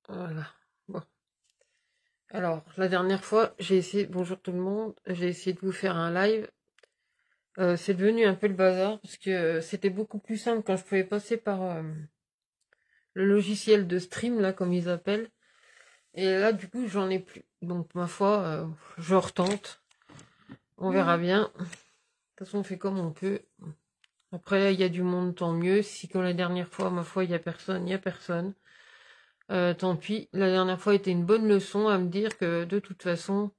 Voilà. Bon. Alors, la dernière fois, j'ai essayé, bonjour tout le monde, j'ai essayé de vous faire un live. C'est devenu un peu le bazar parce que c'était beaucoup plus simple quand je pouvais passer par le logiciel de stream, là, comme ils appellent. Et là, du coup, j'en ai plus. Donc, ma foi, je retente. On verra bien. De toute façon, on fait comme on peut. Après, il y a du monde, tant mieux. Si, comme la dernière fois, ma foi, il y a personne, il y a personne. Tant pis. La dernière fois était une bonne leçon à me dire que, de toute façon,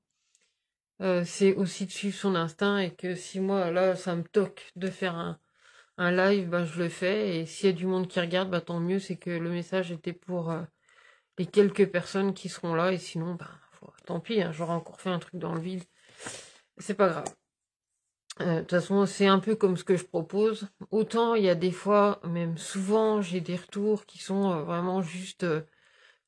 c'est aussi de suivre son instinct et que si moi là ça me toque de faire un live, bah je le fais et s'il y a du monde qui regarde, bah tant mieux, c'est que le message était pour les quelques personnes qui seront là et sinon bah tant pis, hein, j'aurais encore fait un truc dans le vide, c'est pas grave. De toute façon c'est un peu comme ce que je propose, autant il y a des fois, même souvent j'ai des retours qui sont vraiment juste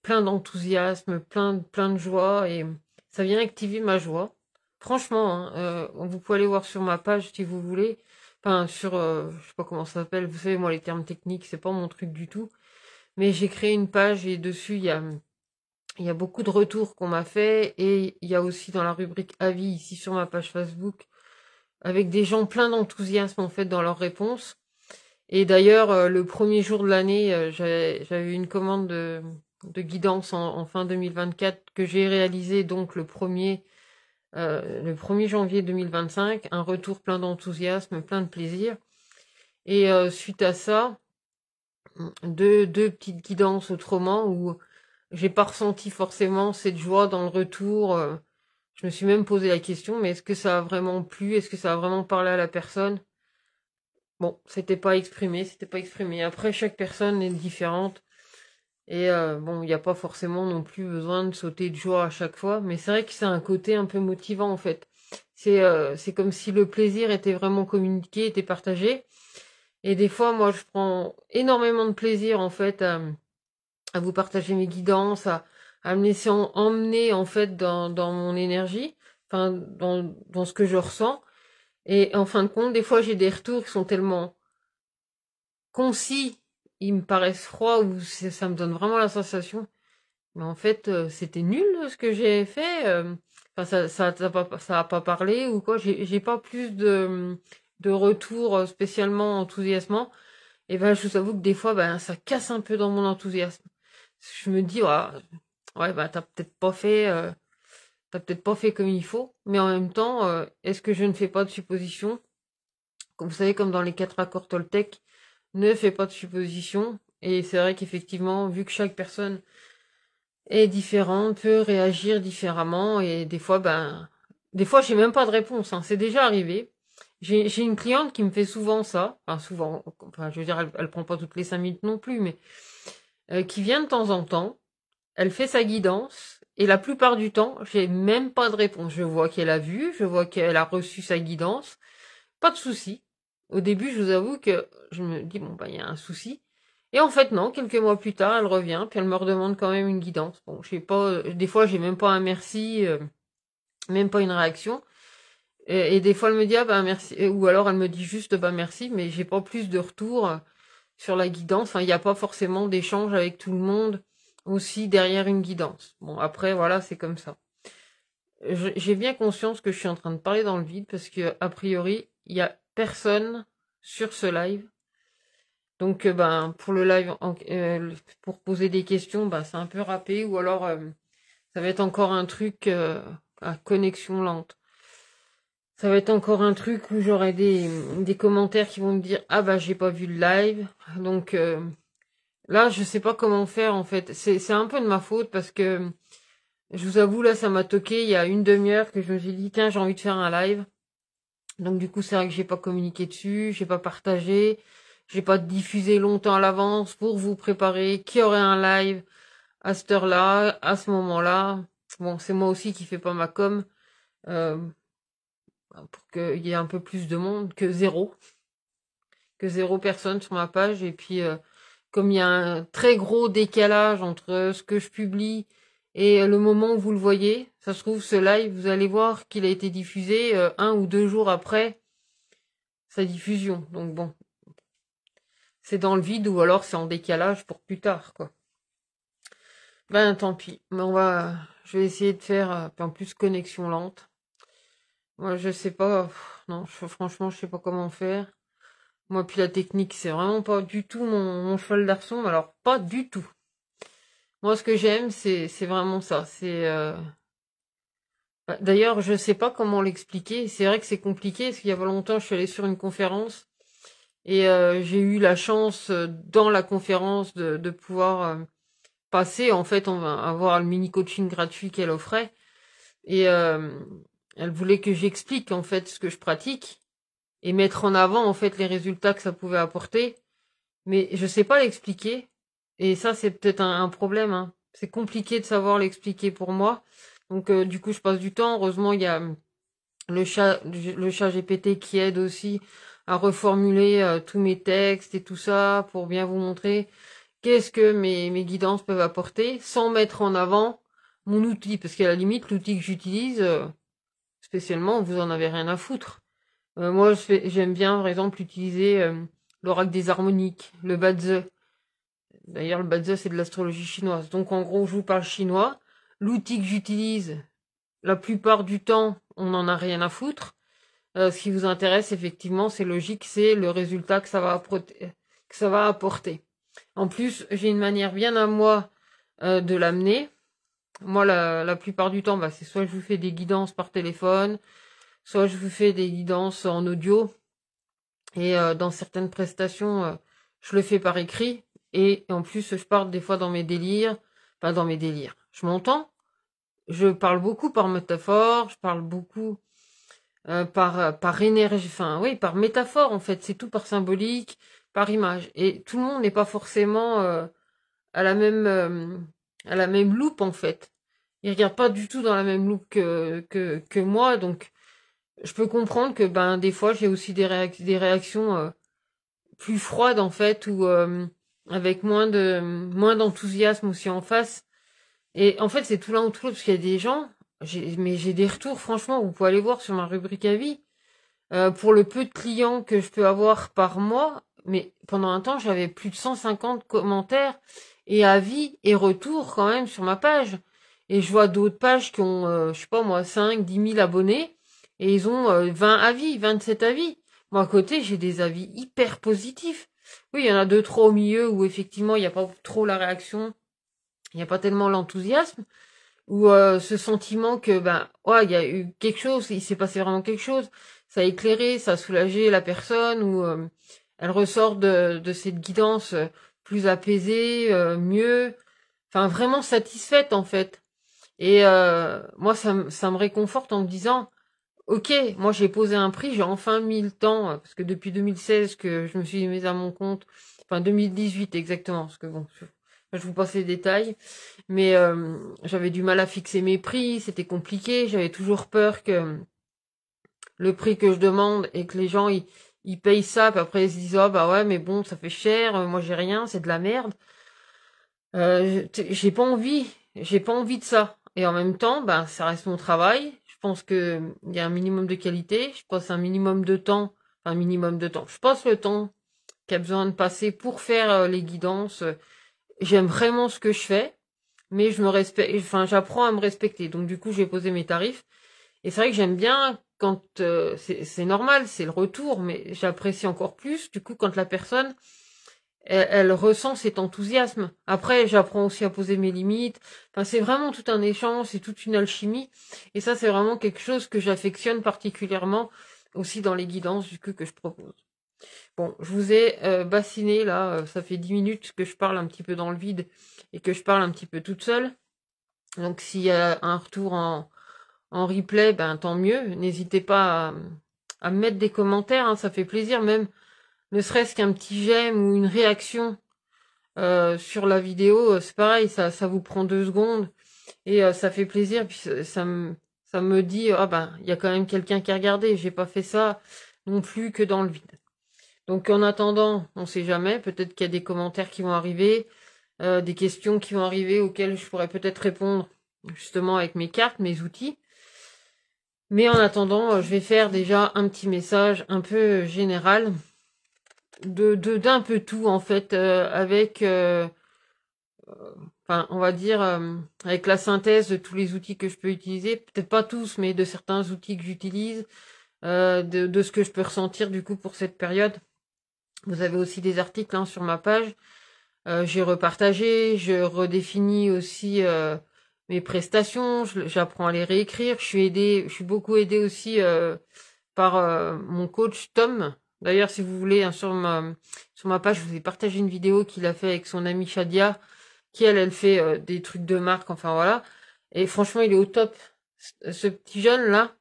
plein d'enthousiasme, plein de joie et ça vient activer ma joie. Franchement, hein, vous pouvez aller voir sur ma page si vous voulez. Enfin, sur, je sais pas comment ça s'appelle. Vous savez, moi, les termes techniques, c'est pas mon truc du tout. Mais j'ai créé une page et dessus, il y a beaucoup de retours qu'on m'a fait et il y a aussi dans la rubrique avis ici sur ma page Facebook avec des gens pleins d'enthousiasme en fait dans leurs réponses. Et d'ailleurs, le premier jour de l'année, j'avais eu une commande de guidance en fin 2024 que j'ai réalisé donc le 1er janvier 2025, un retour plein d'enthousiasme, plein de plaisir. Et suite à ça, deux petites guidances autrement où j'ai pas ressenti forcément cette joie dans le retour. Je me suis même posé la question, mais est-ce que ça a vraiment plu? Est-ce que ça a vraiment parlé à la personne? Bon, c'était pas exprimé. Après, chaque personne est différente. Et bon, il n'y a pas forcément non plus besoin de sauter de joie à chaque fois, mais c'est vrai que c'est un côté un peu motivant en fait. C'est comme si le plaisir était vraiment communiqué, était partagé. Et des fois, moi, je prends énormément de plaisir en fait à vous partager mes guidances, à me laisser emmener en fait dans mon énergie, enfin dans ce que je ressens. Et en fin de compte, des fois, j'ai des retours qui sont tellement concis, ils me paraissent froids ou ça me donne vraiment la sensation. Mais en fait, c'était nul ce que j'ai fait. Enfin, ça a pas parlé ou quoi. J'ai pas plus de retours spécialement enthousiasmants. Et ben, je vous avoue que des fois, ben, ça casse un peu dans mon enthousiasme. Je me dis, ouais, bah, t'as peut-être pas fait comme il faut. Mais en même temps, est-ce que je ne fais pas de suppositions? Comme vous savez, comme dans les 4 accords Toltec, ne fais pas de suppositions. Et c'est vrai qu'effectivement, vu que chaque personne est différente, peut réagir différemment et des fois j'ai même pas de réponse, hein. C'est déjà arrivé. J'ai une cliente qui me fait souvent ça, enfin souvent, enfin je veux dire elle prend pas toutes les 5 minutes non plus, mais qui vient de temps en temps, elle fait sa guidance et la plupart du temps j'ai même pas de réponse. Je vois qu'elle a vu, je vois qu'elle a reçu sa guidance, pas de souci. Au début je vous avoue que je me dis bon bah il y a un souci. Et en fait, non, quelques mois plus tard, elle revient, puis elle me redemande quand même une guidance. Bon, je sais pas, des fois, j'ai même pas un merci, même pas une réaction. Et des fois, elle me dit, ah bah merci, ou alors elle me dit juste, bah merci, mais j'ai pas plus de retour sur la guidance. Enfin, il n'y a pas forcément d'échange avec tout le monde aussi derrière une guidance. Bon, après, voilà, c'est comme ça. J'ai bien conscience que je suis en train de parler dans le vide parce que, a priori, il y a personne sur ce live. Donc, ben, pour le live, pour poser des questions, ben, c'est un peu râpé, ou alors ça va être encore un truc à connexion lente. Ça va être encore un truc où j'aurai des commentaires qui vont me dire ah bah j'ai pas vu le live. Donc là, je sais pas comment faire en fait. C'est un peu de ma faute parce que je vous avoue là, ça m'a toqué il y a une demi-heure que je me suis dit tiens j'ai envie de faire un live. Donc du coup, c'est vrai que j'ai pas communiqué dessus, j'ai pas partagé. J'ai pas diffusé longtemps à l'avance pour vous préparer qu'il y aurait un live à cette heure-là, à ce moment-là. Bon, c'est moi aussi qui fais pas ma com euh, pour qu'il y ait un peu plus de monde que zéro personne sur ma page. Et puis, comme il y a un très gros décalage entre ce que je publie et le moment où vous le voyez, ça se trouve, ce live, vous allez voir qu'il a été diffusé 1 ou 2 jours après sa diffusion. Donc bon, c'est dans le vide ou alors c'est en décalage pour plus tard, quoi. Ben tant pis. Mais je vais essayer de faire, en plus connexion lente. Moi je sais pas, non, franchement je sais pas comment faire. Moi puis la technique c'est vraiment pas du tout mon cheval d'arçon, mais alors pas du tout. Moi ce que j'aime c'est vraiment ça. D'ailleurs je sais pas comment l'expliquer. C'est vrai que c'est compliqué parce qu'il y a pas longtemps je suis allée sur une conférence et j'ai eu la chance dans la conférence de pouvoir passer. En fait on va avoir le mini coaching gratuit qu'elle offrait. Et elle voulait que j'explique en fait ce que je pratique et mettre en avant en fait les résultats que ça pouvait apporter. Mais je sais pas l'expliquer. Et ça c'est peut-être un problème, hein. C'est compliqué de savoir l'expliquer pour moi. Donc du coup je passe du temps. Heureusement il y a le chat GPT qui aide aussi à reformuler tous mes textes et tout ça pour bien vous montrer qu'est-ce que mes guidances peuvent apporter sans mettre en avant mon outil. Parce qu'à la limite l'outil que j'utilise, spécialement, vous en avez rien à foutre. Moi, j'aime bien, par exemple, utiliser l'oracle des harmoniques, le Bazi. D'ailleurs, le Bazi, c'est de l'astrologie chinoise. Donc, en gros, je vous parle chinois. L'outil que j'utilise, la plupart du temps, on n'en a rien à foutre. Ce qui vous intéresse, effectivement, c'est logique, c'est le résultat que ça va apporter. En plus, j'ai une manière bien à moi de l'amener. Moi, la plupart du temps, c'est soit je vous fais des guidances par téléphone, soit je vous fais des guidances en audio. Et dans certaines prestations, je le fais par écrit. Et en plus, je parle des fois dans mes délires. Pas dans mes délires. Je m'entends. Je parle beaucoup par métaphore. Je parle beaucoup par énergie. Enfin, oui, par métaphore, en fait. C'est tout par symbolique, par image. Et tout le monde n'est pas forcément à la même loupe, en fait. Ils regardent pas du tout dans la même loupe que moi. Donc, je peux comprendre que des fois j'ai aussi des réactions plus froides en fait ou avec moins d'enthousiasme aussi en face. Et en fait c'est tout l'un ou tout l'autre parce qu'il y a des gens, j'ai des retours franchement, vous pouvez aller voir sur ma rubrique avis pour le peu de clients que je peux avoir par mois, mais pendant un temps j'avais plus de 150 commentaires et avis et retours quand même sur ma page. Et je vois d'autres pages qui ont, je sais pas moi, 5, 10 000 abonnés et ils ont 20 avis, 27 avis. Moi, à côté, j'ai des avis hyper positifs. Oui, il y en a deux, trois au milieu où effectivement, il n'y a pas trop la réaction, il n'y a pas tellement l'enthousiasme, ou ce sentiment que, ouais, il y a eu quelque chose, il s'est passé vraiment quelque chose, ça a éclairé, ça a soulagé la personne, ou elle ressort de cette guidance plus apaisée, mieux, enfin vraiment satisfaite en fait. Et moi, ça me réconforte en me disant, ok, moi j'ai posé un prix, j'ai enfin mis le temps, parce que depuis 2016 que je me suis mise à mon compte, enfin 2018 exactement, parce que bon, je vous passe les détails, mais j'avais du mal à fixer mes prix, c'était compliqué, j'avais toujours peur que le prix que je demande et que les gens ils payent ça, puis après ils se disent oh bah ouais mais bon ça fait cher, moi j'ai rien, c'est de la merde. J'ai pas envie de ça. Et en même temps, ça reste mon travail. Je pense que il y a un minimum de qualité. Je passe un minimum de temps, enfin, un minimum de temps. Je passe le temps qu'il y a besoin de passer pour faire les guidances. J'aime vraiment ce que je fais, mais je me respecte, enfin, j'apprends à me respecter. Donc, du coup, j'ai posé mes tarifs. Et c'est vrai que j'aime bien quand c'est normal, c'est le retour, mais j'apprécie encore plus, du coup, quand la personne elle ressent cet enthousiasme. Après, j'apprends aussi à poser mes limites. Enfin, c'est vraiment tout un échange, c'est toute une alchimie. Et ça, c'est vraiment quelque chose que j'affectionne particulièrement aussi dans les guidances du coup que je propose. Bon, je vous ai bassiné là, ça fait 10 minutes que je parle un petit peu dans le vide et que je parle un petit peu toute seule. Donc s'il y a un retour en replay, tant mieux. N'hésitez pas à me mettre des commentaires, hein, ça fait plaisir, même ne serait-ce qu'un petit j'aime ou une réaction sur la vidéo, c'est pareil, ça vous prend 2 secondes et ça fait plaisir. Puis ça me dit il y a quand même quelqu'un qui a regardé. J'ai pas fait ça non plus que dans le vide. Donc en attendant, on sait jamais. Peut-être qu'il y a des commentaires qui vont arriver, des questions qui vont arriver auxquelles je pourrais peut-être répondre justement avec mes cartes, mes outils. Mais en attendant, je vais faire déjà un petit message un peu général d'un peu tout en fait avec enfin, on va dire, avec la synthèse de tous les outils que je peux utiliser, peut-être pas tous, mais de certains outils que j'utilise, de ce que je peux ressentir du coup pour cette période. Vous avez aussi des articles hein, sur ma page. J'ai repartagé, je redéfinis aussi mes prestations, j'apprends à les réécrire. Je suis beaucoup aidée aussi par mon coach Tom. D'ailleurs, si vous voulez, hein, sur ma page, je vous ai partagé une vidéo qu'il a fait avec son amie Shadia, qui elle fait des trucs de marque, enfin voilà. Et franchement, il est au top. Ce petit jeune là,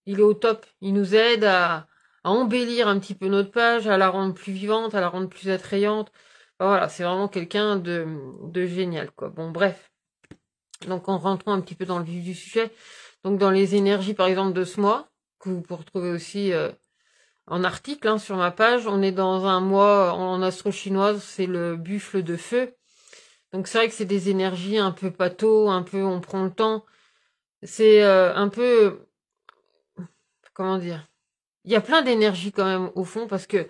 il est au top. Il nous aide à embellir un petit peu notre page, à la rendre plus vivante, à la rendre plus attrayante. Enfin, voilà, c'est vraiment quelqu'un de génial, quoi. Bon, bref. Donc, en rentrant un petit peu dans le vif du sujet, donc dans les énergies, par exemple, de ce mois, que vous pouvez retrouver aussi en article hein, sur ma page, on est dans un mois en astro-chinoise, c'est le buffle de feu. Donc, c'est vrai que c'est des énergies un peu pâteaux, un peu on prend le temps. C'est un peu... Comment dire? Il y a plein d'énergie quand même au fond, parce que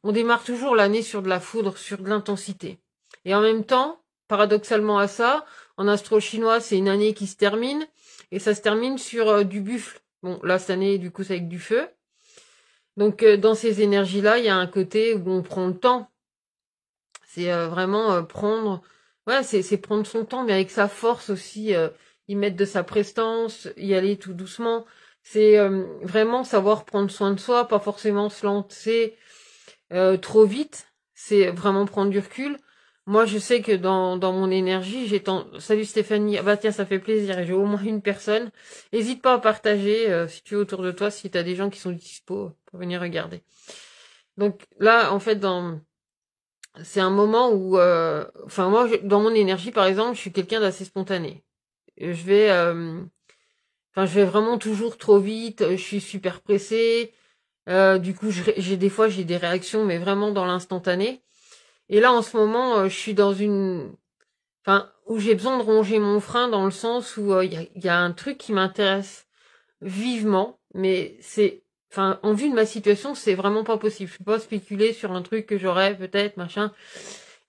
on démarre toujours l'année sur de la foudre, sur de l'intensité. Et en même temps, paradoxalement à ça, en astro-chinois, c'est une année qui se termine, et ça se termine sur du buffle. Bon, là, cette année, du coup, c'est avec du feu. Donc, dans ces énergies-là, il y a un côté où on prend le temps. C'est vraiment prendre... Ouais, c'est prendre son temps, mais avec sa force aussi, y mettre de sa prestance, y aller tout doucement. C'est vraiment savoir prendre soin de soi, pas forcément se lancer trop vite. C'est vraiment prendre du recul. Moi, je sais que dans mon énergie, Salut Stéphanie, ah bah tiens, ça fait plaisir, j'ai au moins une personne. N'hésite pas à partager si tu es autour de toi, si tu as des gens qui sont dispo pour venir regarder. Donc là, en fait, c'est un moment où... Enfin, moi, dans mon énergie, par exemple, je suis quelqu'un d'assez spontané. Je vais... Enfin, je vais vraiment toujours trop vite, je suis super pressée. Du coup, j'ai des fois, j'ai des réactions, mais vraiment dans l'instantané. Et là, en ce moment, je suis dans une... Enfin, où j'ai besoin de ronger mon frein dans le sens où il y a un truc qui m'intéresse vivement, mais c'est... Enfin, en vue de ma situation, c'est vraiment pas possible. Je peux pas spéculer sur un truc que j'aurais peut-être, machin.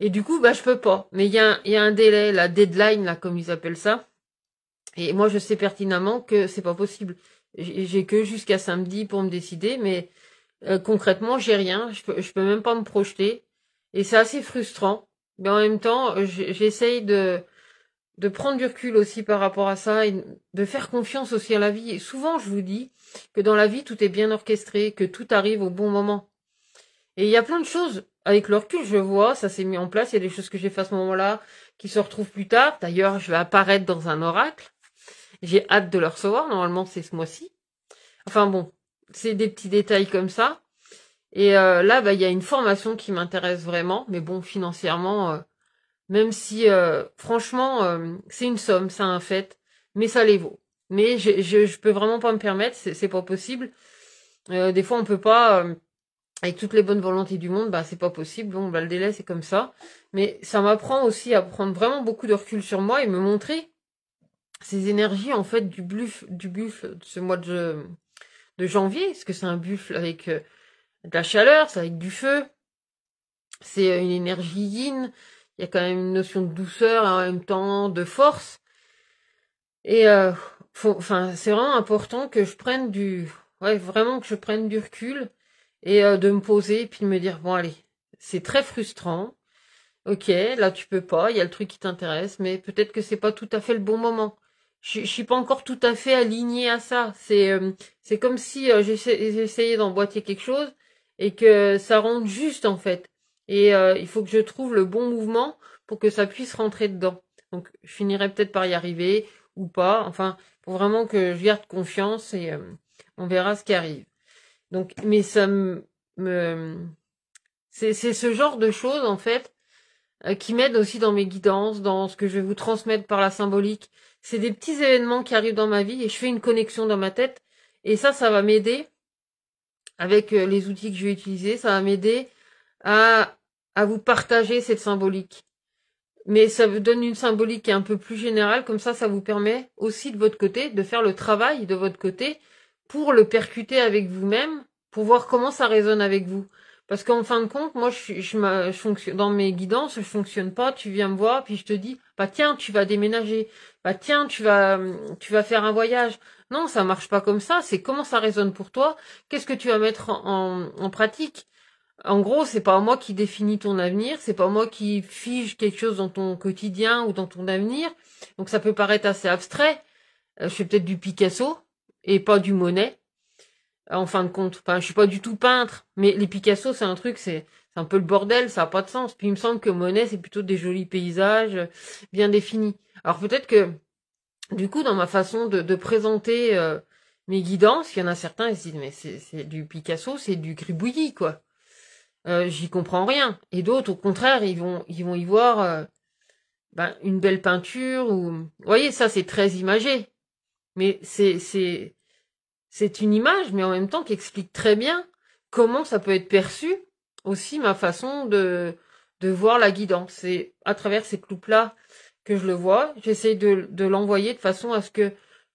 Et du coup, bah, je peux pas. Mais il y a un délai, la deadline, là, comme ils appellent ça. Et moi, je sais pertinemment que c'est pas possible. J'ai que jusqu'à samedi pour me décider, mais concrètement, j'ai rien. Je peux même pas me projeter. Et c'est assez frustrant. Mais en même temps, j'essaye de prendre du recul aussi par rapport à ça et de faire confiance aussi à la vie. Et souvent, je vous dis que dans la vie, tout est bien orchestré, que tout arrive au bon moment. Et il y a plein de choses. Avec le recul, je vois, ça s'est mis en place. Il y a des choses que j'ai fait à ce moment-là qui se retrouvent plus tard. D'ailleurs, je vais apparaître dans un oracle. J'ai hâte de le recevoir. Normalement, c'est ce mois-ci. Enfin bon, c'est des petits détails comme ça. Et là, bah, il y a une formation qui m'intéresse vraiment. Mais bon, financièrement, même si, franchement, c'est une somme, c'est un fait. Mais ça les vaut. Mais je peux vraiment pas me permettre. C'est pas possible. Des fois, on peut pas... avec toutes les bonnes volontés du monde, bah c'est pas possible. Bon, bah le délai c'est comme ça. Mais ça m'apprend aussi à prendre vraiment beaucoup de recul sur moi et me montrer ces énergies en fait du buffle de ce mois de janvier, parce que c'est un buffle avec de la chaleur, c'est avec du feu. C'est une énergie yin. Il y a quand même une notion de douceur et en même temps de force. Et enfin, c'est vraiment important que je prenne vraiment que je prenne du recul. Et de me poser et puis de me dire, bon allez, c'est très frustrant. Ok, là tu peux pas, il y a le truc qui t'intéresse, mais peut-être que c'est pas tout à fait le bon moment. Je suis pas encore tout à fait alignée à ça. C'est comme si j'essayais d'emboîter quelque chose et que ça rentre juste en fait. Et il faut que je trouve le bon mouvement pour que ça puisse rentrer dedans. Donc je finirai peut-être par y arriver ou pas. Enfin, faut vraiment que je garde confiance et on verra ce qui arrive. Donc, mais c'est ce genre de choses, en fait, qui m'aident aussi dans mes guidances, dans ce que je vais vous transmettre par la symbolique. C'est des petits événements qui arrivent dans ma vie et je fais une connexion dans ma tête. Et ça va m'aider, avec les outils que je vais utiliser, ça va m'aider à vous partager cette symbolique. Mais ça vous donne une symbolique qui est un peu plus générale, comme ça vous permet aussi de votre côté de faire le travail de votre côté pour le percuter avec vous-même, pour voir comment ça résonne avec vous. Parce qu'en fin de compte, moi, je fonctionne, dans mes guidances, je fonctionne pas, tu viens me voir, puis je te dis, bah tiens, tu vas déménager, bah tiens, tu vas faire un voyage. Non, ça marche pas comme ça, c'est comment ça résonne pour toi, qu'est-ce que tu vas mettre en pratique. En gros, c'est pas moi qui définis ton avenir, c'est pas moi qui fige quelque chose dans ton quotidien ou dans ton avenir. Donc ça peut paraître assez abstrait. Je fais peut-être du Picasso et pas du Monet. En fin de compte, enfin, je suis pas du tout peintre, mais les Picasso, c'est un truc, c'est un peu le bordel, ça a pas de sens. Puis il me semble que Monet, c'est plutôt des jolis paysages bien définis. Alors peut-être que, du coup, dans ma façon de présenter mes guidances, il y en a certains, ils se disent, mais c'est du Picasso, c'est du gribouillis, quoi. J'y comprends rien. Et d'autres, au contraire, ils vont y voir une belle peinture ou, vous voyez, ça, c'est très imagé. Mais c'est une image, mais en même temps qui explique très bien comment ça peut être perçu, aussi ma façon de voir la guidance. C'est à travers ces cloupes-là que je le vois. J'essaie de l'envoyer de façon à ce que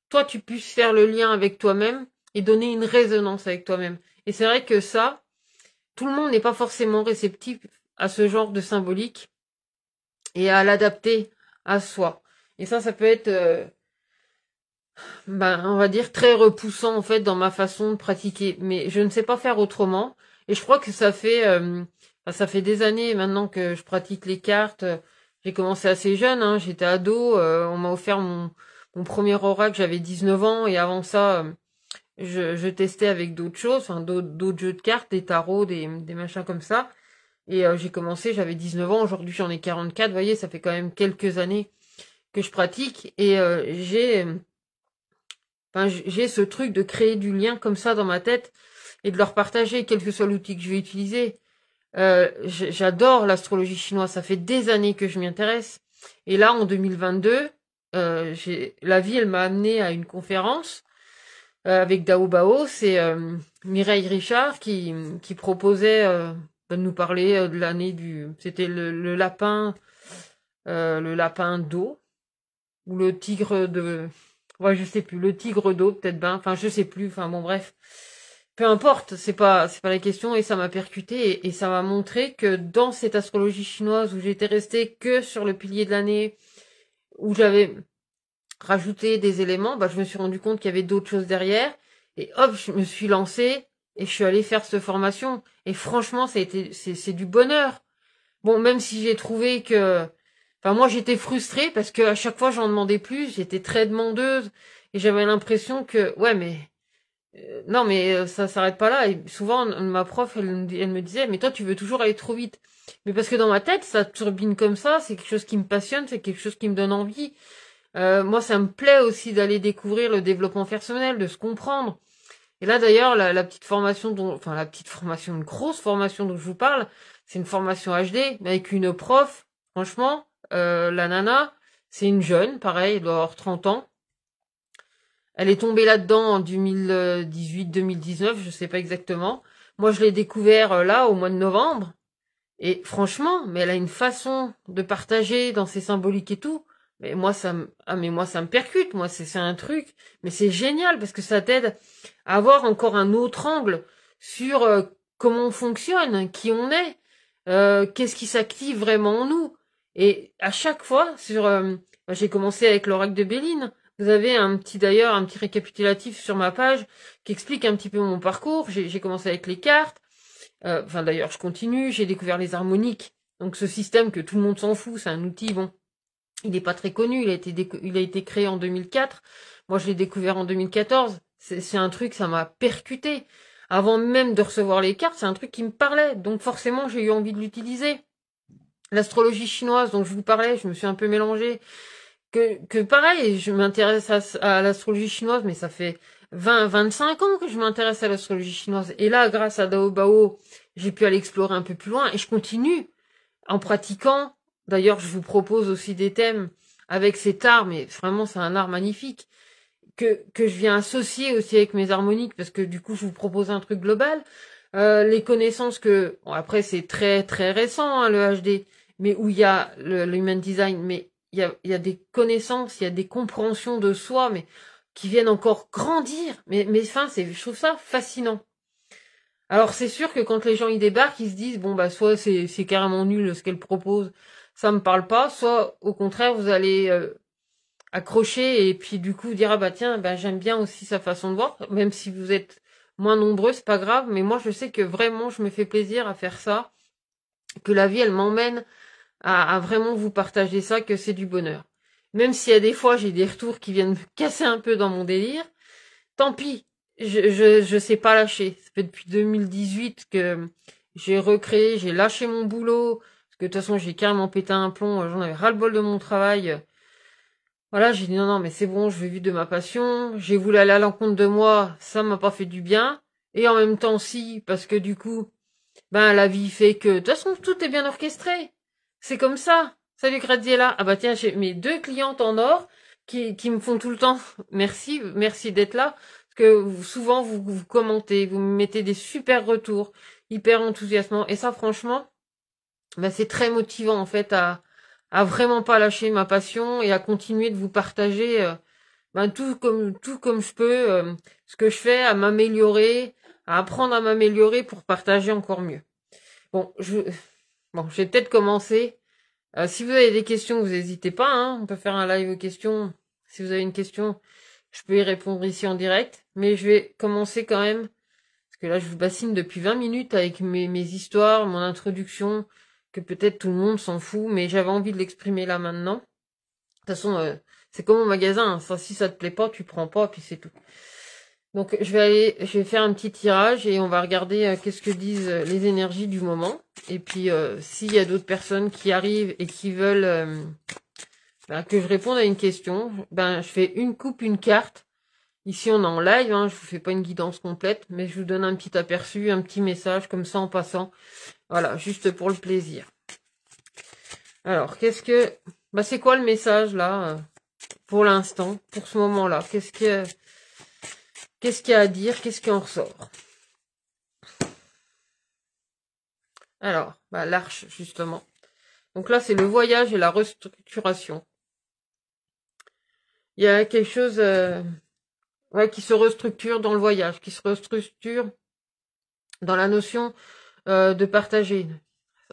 toi, tu puisses faire le lien avec toi-même et donner une résonance avec toi-même. Et c'est vrai que ça, tout le monde n'est pas forcément réceptif à ce genre de symbolique et à l'adapter à soi. Et ça peut être on va dire très repoussant en fait dans ma façon de pratiquer, mais je ne sais pas faire autrement. Et je crois que ça fait des années maintenant que je pratique les cartes. J'ai commencé assez jeune, hein, j'étais ado, on m'a offert mon premier oracle, j'avais 19 ans, et avant ça, je testais avec d'autres choses, enfin d'autres jeux de cartes, des tarots, des machins comme ça. Et j'ai commencé, j'avais 19 ans, aujourd'hui j'en ai 44, vous voyez, ça fait quand même quelques années que je pratique, et j'ai ce truc de créer du lien comme ça dans ma tête et de leur partager, quel que soit l'outil que je vais utiliser. J'adore l'astrologie chinoise, ça fait des années que je m'y intéresse. Et là, en 2022, la vie, elle m'a amené à une conférence avec Dao Bao. C'est Mireille Richard qui proposait de nous parler de l'année C'était le lapin d'eau ou le tigre de... Ouais, je sais plus, le tigre d'eau, peut-être enfin, je sais plus, enfin bon, bref. Peu importe, c'est pas la question, et ça m'a percuté, et ça m'a montré que dans cette astrologie chinoise où j'étais restée que sur le pilier de l'année, où j'avais rajouté des éléments, je me suis rendu compte qu'il y avait d'autres choses derrière, et hop, je me suis lancée, et je suis allée faire cette formation, et franchement, c'est du bonheur. Bon, même si j'ai trouvé que, enfin, moi, j'étais frustrée parce que à chaque fois, j'en demandais plus, j'étais très demandeuse, et j'avais l'impression que, ouais, mais, non, mais ça s'arrête pas là. Et souvent, ma prof, elle me disait, mais toi, tu veux toujours aller trop vite. Mais parce que dans ma tête, ça turbine comme ça, c'est quelque chose qui me passionne, c'est quelque chose qui me donne envie. Moi, ça me plaît aussi d'aller découvrir le développement personnel, de se comprendre. Et là, d'ailleurs, la petite formation une grosse formation dont je vous parle, c'est une formation HD, mais avec une prof, franchement, la nana, c'est une jeune, pareil, elle doit avoir 30 ans. Elle est tombée là-dedans en 2018-2019, je sais pas exactement. Moi, je l'ai découvert là, au mois de novembre. Et franchement, mais elle a une façon de partager dans ses symboliques et tout. Mais moi, moi, ça me percute. Moi, c'est un truc. Mais c'est génial parce que ça t'aide à avoir encore un autre angle sur comment on fonctionne, qui on est, qu'est-ce qui s'active vraiment en nous. Et à chaque fois, j'ai commencé avec l'oracle de Béline. Vous avez d'ailleurs, un petit récapitulatif sur ma page qui explique un petit peu mon parcours. J'ai commencé avec les cartes. D'ailleurs, je continue. J'ai découvert les harmoniques. Donc, ce système que tout le monde s'en fout, c'est un outil, bon, il n'est pas très connu. Il a été créé en 2004. Moi, je l'ai découvert en 2014. C'est un truc, ça m'a percuté. Avant même de recevoir les cartes, c'est un truc qui me parlait. Donc, forcément, j'ai eu envie de l'utiliser. L'astrologie chinoise dont je vous parlais, je me suis un peu mélangée. Que pareil, je m'intéresse à l'astrologie chinoise, mais ça fait 25 ans que je m'intéresse à l'astrologie chinoise. Et là, grâce à Dao Bao, j'ai pu aller explorer un peu plus loin, et je continue en pratiquant. D'ailleurs, je vous propose aussi des thèmes avec cet art, mais vraiment, c'est un art magnifique, que je viens associer aussi avec mes harmoniques, parce que du coup, je vous propose un truc global. Les connaissances après, c'est très, très récent, hein, le HD, mais où il y a le Human Design, mais il y a des connaissances, il y a des compréhensions de soi, mais qui viennent encore grandir. Mais enfin, je trouve ça fascinant. Alors c'est sûr que quand les gens y débarquent, ils se disent bon bah soit c'est carrément nul ce qu'elle propose, ça me parle pas, soit au contraire vous allez accrocher et puis du coup dire ah bah tiens bah j'aime bien aussi sa façon de voir, même si vous êtes moins nombreux, c'est pas grave, mais moi je sais que vraiment je me fais plaisir à faire ça, que la vie elle m'emmène à vraiment vous partager ça, que c'est du bonheur. Même s'il y a des fois j'ai des retours qui viennent me casser un peu dans mon délire, tant pis, je sais pas lâcher. Ça fait depuis 2018 que j'ai recréé, j'ai lâché mon boulot, parce que de toute façon j'ai carrément pété un plomb, j'en avais ras-le-bol de mon travail. Voilà, j'ai dit non, non, mais c'est bon, je vais vivre de ma passion. J'ai voulu aller à l'encontre de moi, ça m'a pas fait du bien. Et en même temps, si, parce que du coup, ben la vie fait que, de toute façon, tout est bien orchestré. C'est comme ça. Salut Graziella. Ah bah tiens, j'ai mes 2 clientes en or qui me font tout le temps. Merci, merci d'être là. Parce que souvent vous commentez, vous me mettez des super retours, hyper enthousiasmants. Et ça, franchement, ben c'est très motivant en fait à vraiment pas lâcher ma passion et à continuer de vous partager ben tout comme je peux ce que je fais, à m'améliorer, à apprendre à m'améliorer pour partager encore mieux. Bon, je vais peut-être commencer. Si vous avez des questions, vous n'hésitez pas, hein, on peut faire un live aux questions. Si vous avez une question, je peux y répondre ici en direct. Mais je vais commencer quand même, parce que là je vous bassine depuis 20 minutes avec mes histoires, mon introduction, que peut-être tout le monde s'en fout, mais j'avais envie de l'exprimer là maintenant. De toute façon, c'est comme au magasin, hein, ça, si ça te plaît pas, tu prends pas, puis c'est tout. Donc je vais faire un petit tirage et on va regarder qu'est-ce que disent les énergies du moment. Et puis s'il y a d'autres personnes qui arrivent et qui veulent que je réponde à une question, ben je fais une coupe, une carte. Ici on est en live, hein, je vous fais pas une guidance complète, mais je vous donne un petit aperçu, un petit message comme ça en passant. Voilà, juste pour le plaisir. Alors, c'est quoi le message là pour l'instant, pour ce moment-là? Qu'est-ce qu'il y a à dire? Qu'est-ce qui en ressort? Alors, l'arche, justement. Donc là, c'est le voyage et la restructuration. Il y a quelque chose qui se restructure dans le voyage, qui se restructure dans la notion de partager.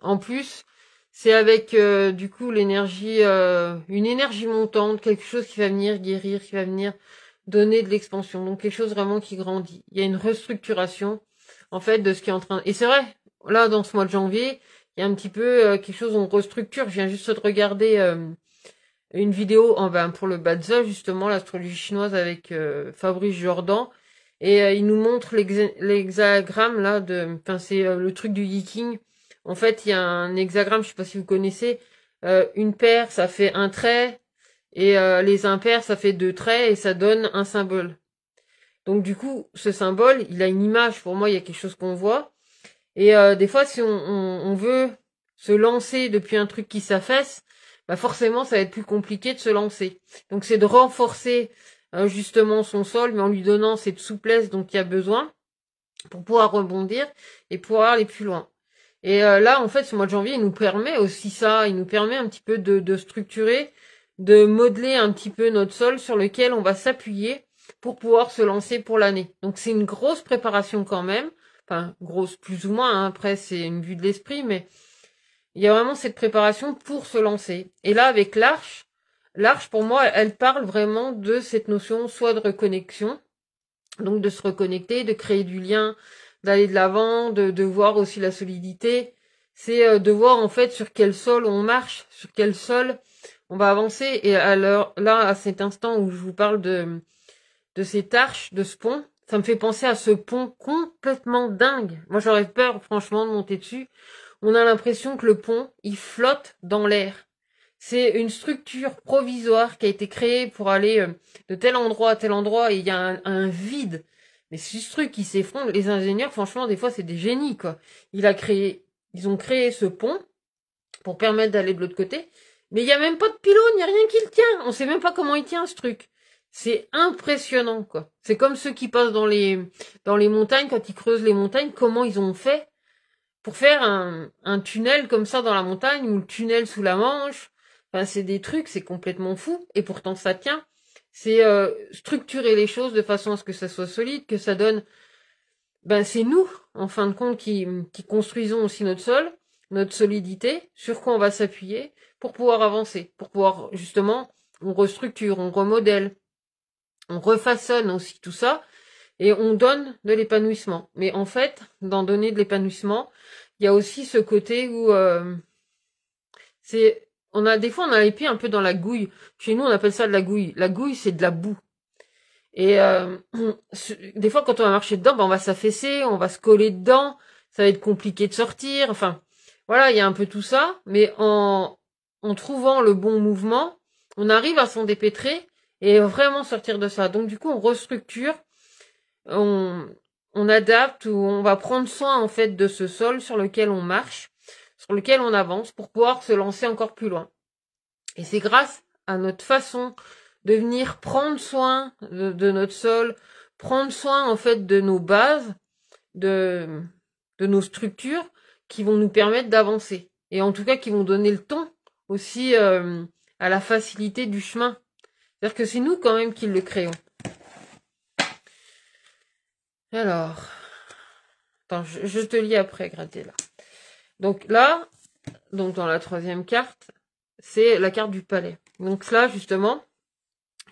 En plus, c'est avec du coup l'énergie, une énergie montante, quelque chose qui va venir guérir, qui va venir donner de l'expansion. Donc quelque chose vraiment qui grandit. Il y a une restructuration en fait de ce qui est en train. Et c'est vrai, là dans ce mois de janvier, il y a un petit peu quelque chose on restructure. Je viens juste de regarder une vidéo pour le Badza, justement l'astrologie chinoise avec Fabrice Jordan. Et il nous montre l'hexagramme là c'est le truc du Yiking. En fait, il y a un hexagramme, je sais pas si vous connaissez, une paire, ça fait un trait, et les impairs, ça fait 2 traits, et ça donne un symbole. Donc du coup, ce symbole, il a une image, pour moi, il y a quelque chose qu'on voit. Et des fois, si on veut se lancer depuis un truc qui s'affaisse, forcément, ça va être plus compliqué de se lancer. Donc c'est de renforcer justement son sol, mais en lui donnant cette souplesse dont il y a besoin pour pouvoir rebondir et pouvoir aller plus loin. Et là, en fait, ce mois de janvier, il nous permet aussi ça, il nous permet un petit peu de structurer, de modeler un petit peu notre sol sur lequel on va s'appuyer pour pouvoir se lancer pour l'année. Donc c'est une grosse préparation quand même, enfin grosse plus ou moins, hein. Après c'est une vue de l'esprit, mais il y a vraiment cette préparation pour se lancer. Et là, avec l'arche pour moi, elle parle vraiment de cette notion soit de reconnexion, donc de se reconnecter, de créer du lien, d'aller de l'avant, de voir aussi la solidité. C'est de voir en fait sur quel sol on marche, sur quel sol on va avancer. Et alors là, à cet instant où je vous parle de cette arche, de ce pont, ça me fait penser à ce pont complètement dingue. Moi, j'aurais peur, franchement, de monter dessus. On a l'impression que le pont, il flotte dans l'air. C'est une structure provisoire qui a été créée pour aller de tel endroit à tel endroit, et il y a un vide. Mais ce truc qui s'effondre, les ingénieurs, franchement, des fois, c'est des génies, quoi. Ils ont créé ce pont pour permettre d'aller de l'autre côté, mais il n'y a même pas de pylône, il n'y a rien qui le tient. On sait même pas comment il tient, ce truc. C'est impressionnant, quoi. C'est comme ceux qui passent dans les montagnes, quand ils creusent les montagnes, comment ils ont fait pour faire un tunnel comme ça dans la montagne, ou le tunnel sous la Manche. Enfin, c'est des trucs, c'est complètement fou, et pourtant ça tient. C'est structurer les choses de façon à ce que ça soit solide, que ça donne ben c'est nous, en fin de compte, qui construisons aussi notre sol, notre solidité, sur quoi on va s'appuyer pour pouvoir avancer, pour pouvoir, justement, on restructure, on remodèle, on refaçonne aussi tout ça, et on donne de l'épanouissement. Mais en fait, dans donner de l'épanouissement, il y a aussi ce côté où des fois on a les pieds un peu dans la gouille. Chez nous, on appelle ça de la gouille. La gouille, c'est de la boue. Et des fois, quand on va marcher dedans, ben, on va s'affaisser, on va se coller dedans, ça va être compliqué de sortir. Enfin, voilà, il y a un peu tout ça. Mais en trouvant le bon mouvement, on arrive à s'en dépêtrer et vraiment sortir de ça. Donc du coup, on restructure, on adapte ou on va prendre soin en fait de ce sol sur lequel on marche, sur lequel on avance pour pouvoir se lancer encore plus loin. Et c'est grâce à notre façon de venir prendre soin de notre sol, prendre soin en fait de nos bases, de nos structures qui vont nous permettre d'avancer. Et en tout cas qui vont donner le ton aussi à la facilité du chemin. C'est-à-dire que c'est nous quand même qui le créons. Alors, attends, je te lis après, Graziella. Donc là, dans la troisième carte, c'est la carte du palais. Donc là, justement,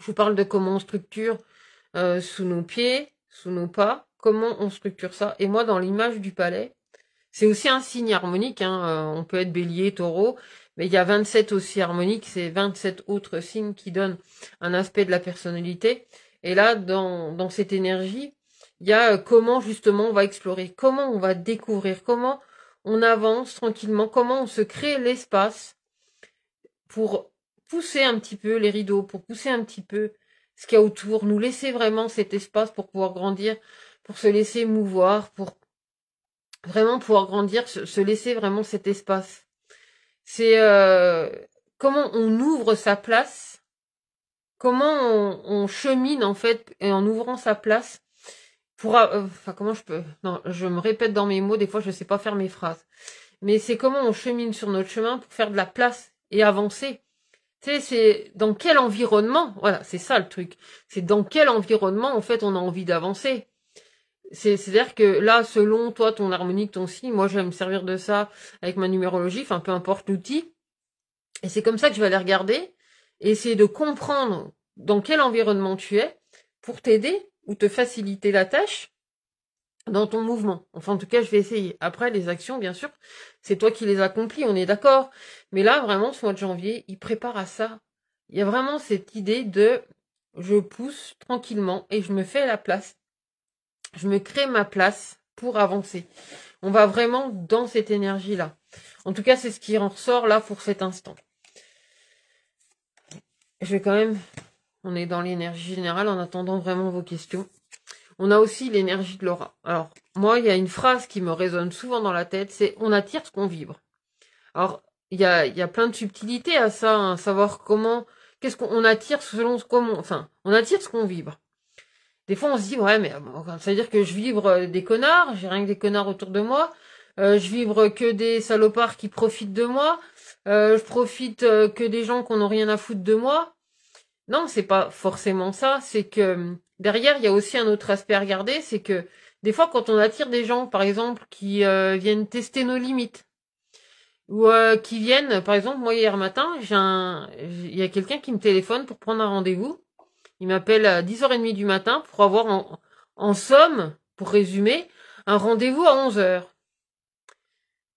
je vous parle de comment on structure sous nos pieds, sous nos pas, comment on structure ça. Et moi, dans l'image du palais, c'est aussi un signe harmonique, hein, on peut être bélier, taureau, mais il y a 27 aussi harmoniques, c'est 27 autres signes qui donnent un aspect de la personnalité. Et là, dans cette énergie, il y a comment justement on va explorer, comment on va découvrir, comment on avance tranquillement, comment on se crée l'espace pour pousser un petit peu les rideaux, pour pousser un petit peu ce qu'il y a autour, nous laisser vraiment cet espace pour pouvoir grandir, pour se laisser mouvoir, pour vraiment pouvoir grandir, se laisser vraiment cet espace. C'est comment on ouvre sa place, comment on chemine en fait, et en ouvrant sa place, pour comment je peux... Non, je me répète dans mes mots, des fois je sais pas faire mes phrases. Mais c'est comment on chemine sur notre chemin pour faire de la place et avancer. Tu sais, c'est dans quel environnement, voilà, c'est ça le truc. C'est dans quel environnement, en fait, on a envie d'avancer. C'est-à-dire que là, selon toi, ton harmonique, ton signe, moi je vais me servir de ça avec ma numérologie, enfin peu importe l'outil. Et c'est comme ça que je vais aller regarder et essayer de comprendre dans quel environnement tu es pour t'aider ou te faciliter la tâche dans ton mouvement. Enfin, en tout cas, je vais essayer. Après, les actions, bien sûr, c'est toi qui les accomplis, on est d'accord. Mais là, vraiment, ce mois de janvier, il prépare à ça. Il y a vraiment cette idée de je pousse tranquillement et je me fais la place. Je me crée ma place pour avancer. On va vraiment dans cette énergie-là. En tout cas, c'est ce qui en ressort là pour cet instant. Je vais quand même... On est dans l'énergie générale en attendant vraiment vos questions. On a aussi l'énergie de l'aura. Alors, moi, il y a une phrase qui me résonne souvent dans la tête, c'est « on attire ce qu'on vibre ». Alors, il y a plein de subtilités à ça, hein, savoir comment... Qu'est-ce qu'on attire selon ce qu'on... Enfin, on attire ce qu'on vibre. Des fois, on se dit « ouais, mais bon, ça veut dire que je vibre des connards, j'ai rien que des connards autour de moi, je vibre que des salopards qui profitent de moi, je profite que des gens qui n'ont rien à foutre de moi ». Non, c'est pas forcément ça, c'est que derrière, il y a aussi un autre aspect à regarder, c'est que des fois, quand on attire des gens, par exemple, qui viennent tester nos limites, ou qui viennent, par exemple, moi hier matin, il y a quelqu'un qui me téléphone pour prendre un rendez-vous, il m'appelle à 10h30 du matin pour avoir en somme, pour résumer, un rendez-vous à 11h.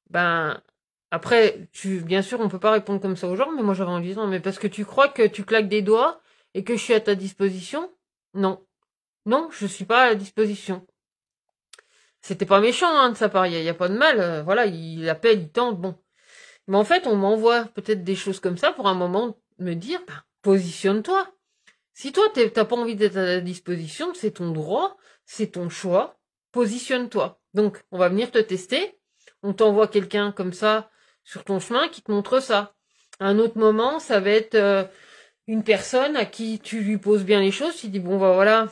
Ben... Après, bien sûr, on peut pas répondre comme ça aux gens, mais moi j'avais envie de dire, mais parce que tu crois que tu claques des doigts et que je suis à ta disposition? Non. Non, je suis pas à la disposition. C'était pas méchant, hein, de sa part, il y a pas de mal, voilà, il appelle, il tente, bon. Mais en fait, on m'envoie peut-être des choses comme ça pour un moment me dire, ben, positionne-toi. Si toi, t'as pas envie d'être à la disposition, c'est ton droit, c'est ton choix, positionne-toi. Donc, on va venir te tester, on t'envoie quelqu'un comme ça, sur ton chemin qui te montre ça. À un autre moment, ça va être une personne à qui tu lui poses bien les choses, tu dis bon bah voilà,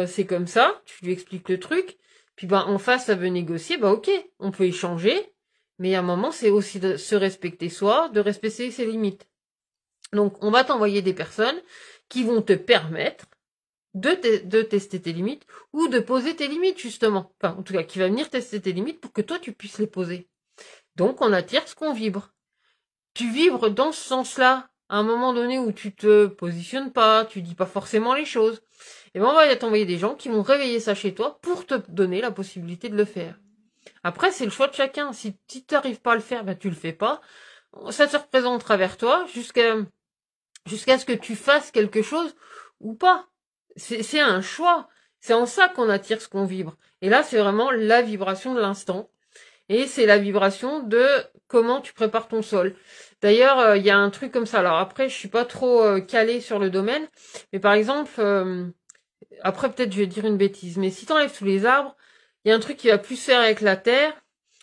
c'est comme ça, tu lui expliques le truc, puis bah en face ça veut négocier, bah ok, on peut échanger, mais à un moment c'est aussi de se respecter soi, de respecter ses limites. Donc on va t'envoyer des personnes qui vont te permettre de tester tes limites ou de poser tes limites, justement. Enfin, en tout cas, qui va venir tester tes limites pour que toi, tu puisses les poser. Donc, on attire ce qu'on vibre. Tu vibres dans ce sens-là, à un moment donné où tu te positionnes pas, tu dis pas forcément les choses. Et ben, on va t'envoyer des gens qui vont réveiller ça chez toi pour te donner la possibilité de le faire. Après, c'est le choix de chacun. Si tu n'arrives pas à le faire, ben, tu le fais pas. Ça se représente à travers toi jusqu'à ce que tu fasses quelque chose ou pas. C'est un choix. C'est en ça qu'on attire ce qu'on vibre. Et là, c'est vraiment la vibration de l'instant. Et c'est la vibration de comment tu prépares ton sol. D'ailleurs, il y a un truc comme ça. Alors après, je suis pas trop calée sur le domaine. Mais par exemple, après peut-être je vais dire une bêtise. Mais si tu enlèves tous les arbres, il y a un truc qui va plus faire avec la terre.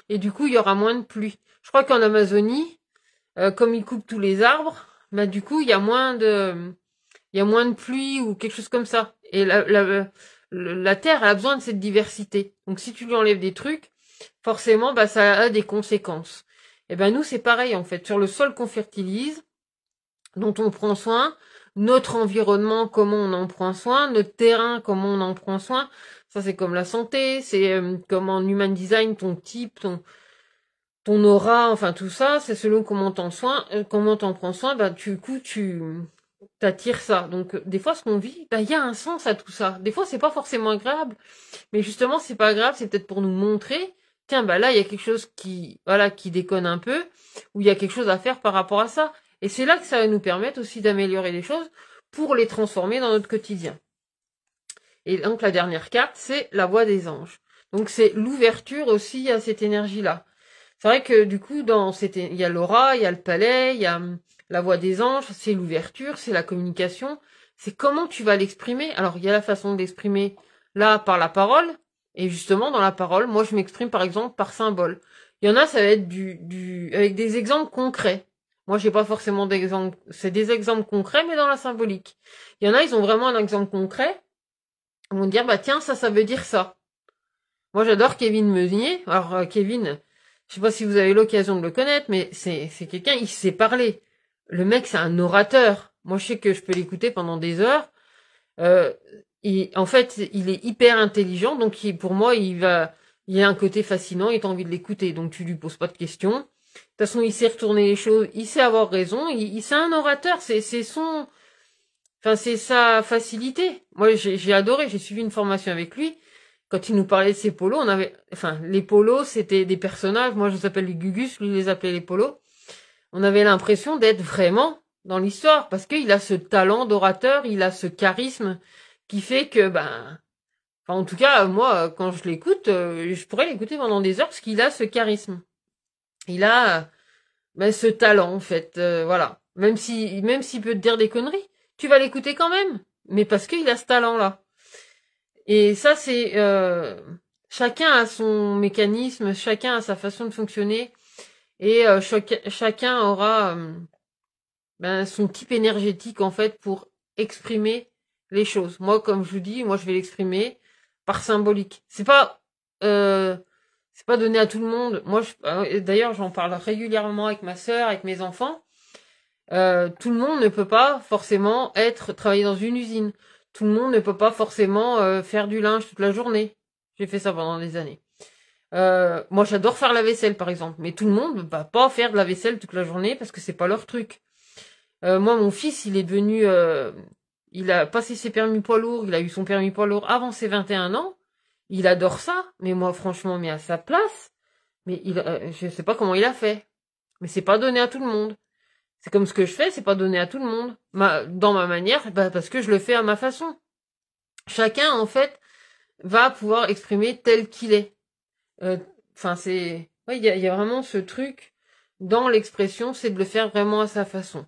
Et du coup, il y aura moins de pluie. Je crois qu'en Amazonie, comme ils coupent tous les arbres, bah du coup, il y a moins de pluie ou quelque chose comme ça. Et la terre, elle a besoin de cette diversité. Donc si tu lui enlèves des trucs, forcément, bah, ça a des conséquences. Et ben nous, c'est pareil, en fait. Sur le sol qu'on fertilise, dont on prend soin, notre environnement, comment on en prend soin, notre terrain, comment on en prend soin, ça c'est comme la santé, c'est comme en human design, ton type, ton aura, enfin tout ça, c'est selon comment t'en prends soin, bah du coup tu t'attires ça. Donc des fois ce qu'on vit, bah il y a un sens à tout ça. Des fois c'est pas forcément agréable, mais justement c'est pas grave, c'est peut-être pour nous montrer, tiens bah là il y a quelque chose qui déconne un peu, ou il y a quelque chose à faire par rapport à ça. Et c'est là que ça va nous permettre aussi d'améliorer les choses pour les transformer dans notre quotidien. Et donc la dernière carte, c'est la voix des anges. Donc c'est l'ouverture aussi à cette énergie-là. C'est vrai que du coup, il y a l'aura, il y a le palais, il y a la voix des anges, c'est l'ouverture, c'est la communication, c'est comment tu vas l'exprimer. Alors il y a la façon de l'exprimer là par la parole, et justement dans la parole, moi je m'exprime par exemple par symbole. Il y en a, ça va être avec des exemples concrets. Moi j'ai pas forcément d'exemples, c'est des exemples concrets mais dans la symbolique. Il y en a, ils ont vraiment un exemple concret, ils vont dire bah tiens ça veut dire ça. Moi j'adore Kevin Meunier. Alors Kevin, je sais pas si vous avez l'occasion de le connaître, mais c'est quelqu'un, il sait parler. Le mec, c'est un orateur. Moi, je sais que je peux l'écouter pendant des heures. En fait, il est hyper intelligent, donc pour moi, il a un côté fascinant, et t'as envie de l'écouter, donc tu lui poses pas de questions. De toute façon, il sait retourner les choses, il sait avoir raison, c'est un orateur, c'est sa facilité. Moi, j'ai adoré, j'ai suivi une formation avec lui. Quand il nous parlait de ses polos, les polos, c'était des personnages. Moi, je les appelle les Gugus, lui, il les appelait les polos. On avait l'impression d'être vraiment dans l'histoire, parce qu'il a ce talent d'orateur, il a ce charisme qui fait que, en tout cas, moi, quand je l'écoute, je pourrais l'écouter pendant des heures, parce qu'il a ce charisme. Il a, ce talent, en fait, voilà. Même s'il peut te dire des conneries, tu vas l'écouter quand même. Mais parce qu'il a ce talent-là. Et ça, c'est chacun a son mécanisme, chacun a sa façon de fonctionner, et chacun aura son type énergétique en fait pour exprimer les choses. Moi, comme je vous dis, moi je vais l'exprimer par symbolique. C'est pas donné à tout le monde. Moi, d'ailleurs, j'en parle régulièrement avec ma sœur, avec mes enfants. Tout le monde ne peut pas forcément travailler dans une usine. Tout le monde ne peut pas forcément faire du linge toute la journée. J'ai fait ça pendant des années. Moi, j'adore faire la vaisselle, par exemple. Mais tout le monde ne va pas faire de la vaisselle toute la journée parce que c'est pas leur truc. Moi, mon fils, il est devenu... il a passé ses permis poids lourds. Il a eu son permis poids lourd avant ses 21 ans. Il adore ça. Mais moi, franchement, mais à sa place... Mais je sais pas comment il a fait. Mais c'est pas donné à tout le monde. C'est comme ce que je fais, c'est pas donné à tout le monde. Dans ma manière, parce que je le fais à ma façon. Chacun, en fait, va pouvoir exprimer tel qu'il est. Il y a vraiment ce truc dans l'expression, c'est de le faire vraiment à sa façon.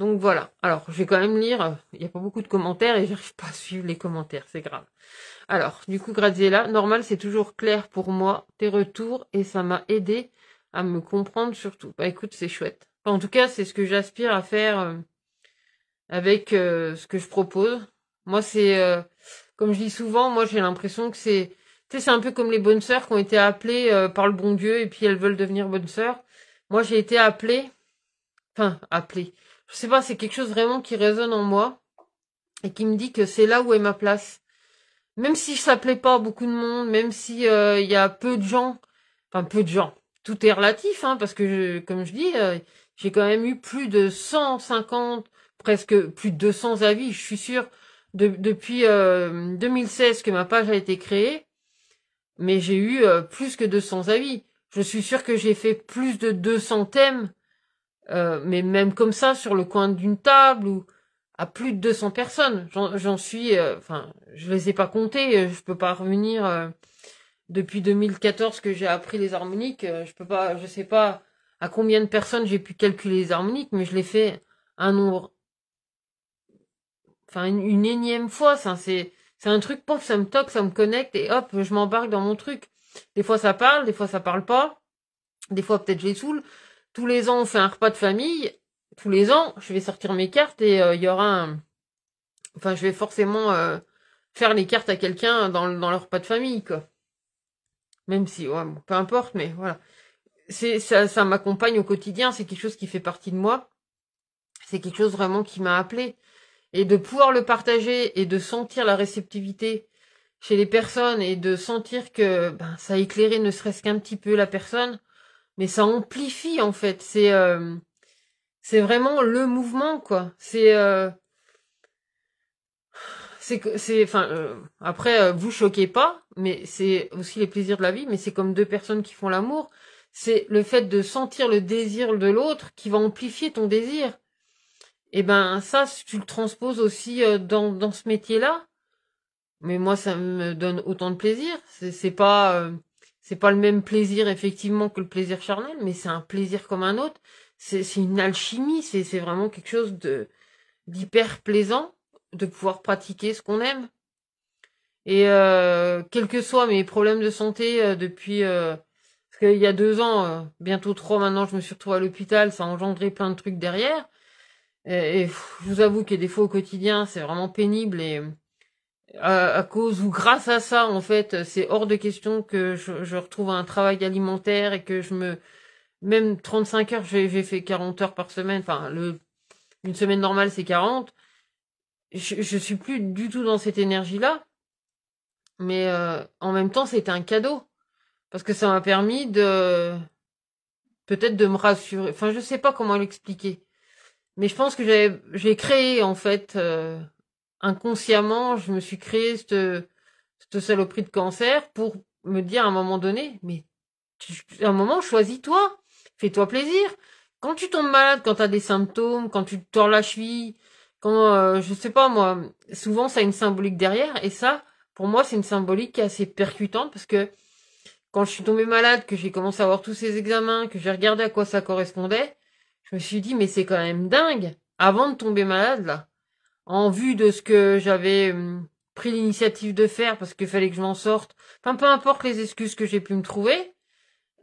Donc voilà. Alors, je vais quand même lire. Il n'y a pas beaucoup de commentaires et j'arrive pas à suivre les commentaires, c'est grave. Alors, du coup, Graziella, normal, c'est toujours clair pour moi, tes retours, et ça m'a aidé à me comprendre surtout. Écoute, c'est chouette. En tout cas, c'est ce que j'aspire à faire avec ce que je propose. Moi, c'est, comme je dis souvent, moi j'ai l'impression que c'est un peu comme les bonnes sœurs qui ont été appelées par le bon Dieu et puis elles veulent devenir bonnes sœurs. Moi, j'ai été appelée. Je sais pas, c'est quelque chose vraiment qui résonne en moi. et qui me dit que c'est là où est ma place. Même si ça plaît pas à beaucoup de monde, même si y a peu de gens, enfin peu de gens, tout est relatif, hein, parce que comme je dis, j'ai quand même eu plus de 150, presque plus de 200 avis, je suis sûre, depuis 2016 que ma page a été créée, mais j'ai eu plus que 200 avis. Je suis sûre que j'ai fait plus de 200 thèmes, mais même comme ça, sur le coin d'une table, ou à plus de 200 personnes. J'en suis, enfin, je les ai pas comptés, je peux pas revenir depuis 2014 que j'ai appris les harmoniques, je sais pas à combien de personnes j'ai pu calculer les harmoniques, mais je l'ai fait un nombre, enfin une énième fois, ça, c'est un truc, pof, ça me toque, ça me connecte, et hop, je m'embarque dans mon truc. Des fois ça parle, des fois ça parle pas, des fois peut-être je les saoule. Tous les ans on fait un repas de famille, tous les ans je vais sortir mes cartes et il y aura un... Enfin, je vais forcément faire les cartes à quelqu'un dans leur repas de famille, quoi. Même si, ouais, bon, peu importe, mais voilà. Ça m'accompagne au quotidien, c'est quelque chose qui fait partie de moi. C'est quelque chose vraiment qui m'a appelé. Et de pouvoir le partager et de sentir la réceptivité chez les personnes et de sentir que ben, ça a éclairé ne serait-ce qu'un petit peu la personne, mais ça amplifie en fait. C'est vraiment le mouvement, quoi. Enfin, après, vous choquez pas, mais c'est aussi les plaisirs de la vie, mais c'est comme deux personnes qui font l'amour. C'est le fait de sentir le désir de l'autre qui va amplifier ton désir. Et ben, ça, tu le transposes aussi dans ce métier-là. Mais moi, ça me donne autant de plaisir. C'est pas le même plaisir, effectivement, que le plaisir charnel, mais c'est un plaisir comme un autre. C'est une alchimie, c'est vraiment quelque chose d'hyper plaisant de pouvoir pratiquer ce qu'on aime. Et quels que soient mes problèmes de santé depuis... parce qu'il y a 2 ans, bientôt 3 maintenant, je me suis retrouvée à l'hôpital, ça a engendré plein de trucs derrière. Je vous avoue que des fois au quotidien, c'est vraiment pénible et à cause ou grâce à ça, en fait, c'est hors de question que je retrouve un travail alimentaire et que même 35 heures, j'ai fait 40 heures par semaine, enfin, une semaine normale, c'est 40. Je suis plus du tout dans cette énergie-là, mais en même temps, c'était un cadeau parce que ça m'a permis peut-être de me rassurer. Enfin, je sais pas comment l'expliquer, mais je pense que j'ai créé en fait inconsciemment, je me suis créé cette saloperie de cancer pour me dire à un moment donné, mais à un moment, choisis-toi, fais-toi plaisir. Quand tu tombes malade, quand t'as des symptômes, quand tu te tords la cheville, quand, je sais pas moi, souvent ça a une symbolique derrière, et ça, pour moi, c'est une symbolique qui est assez percutante, parce que quand je suis tombée malade, que j'ai commencé à avoir tous ces examens, que j'ai regardé à quoi ça correspondait, je me suis dit, mais c'est quand même dingue, avant de tomber malade, là, en vue de ce que j'avais pris l'initiative de faire, parce qu'il fallait que je m'en sorte, enfin, peu importe les excuses que j'ai pu me trouver,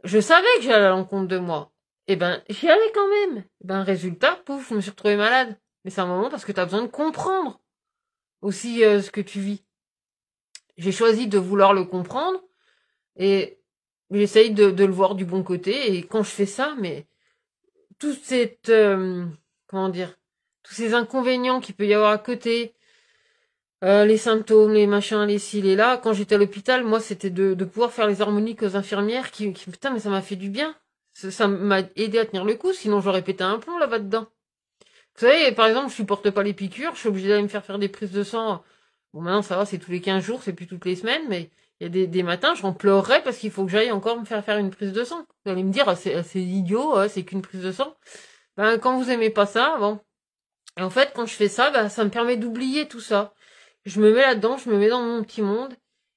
je savais que j'allais à l'encontre de moi. Eh ben, j'y allais quand même. Eh ben, résultat, pouf, je me suis retrouvée malade. Mais c'est un moment parce que t'as besoin de comprendre aussi ce que tu vis. J'ai choisi de vouloir le comprendre et j'essaye de le voir du bon côté. Et quand je fais ça, mais toute cette, comment dire, tous ces inconvénients qu'il peut y avoir à côté, les symptômes, les machins, les ci, les là. Quand j'étais à l'hôpital, moi, c'était de pouvoir faire les harmoniques aux infirmières putain, mais ça m'a fait du bien. Ça m'a aidé à tenir le coup, sinon j'aurais pété un plomb là-bas dedans. Vous savez, par exemple, je supporte pas les piqûres, je suis obligée d'aller me faire des prises de sang. Bon, maintenant, ça va, c'est tous les 15 jours, c'est plus toutes les semaines, mais il y a des matins, j'en pleurerais parce qu'il faut que j'aille encore me faire une prise de sang. Vous allez me dire, c'est idiot, c'est qu'une prise de sang. Ben, quand vous aimez pas ça, bon. Et en fait, quand je fais ça, ben, ça me permet d'oublier tout ça. Je me mets là-dedans, je me mets dans mon petit monde,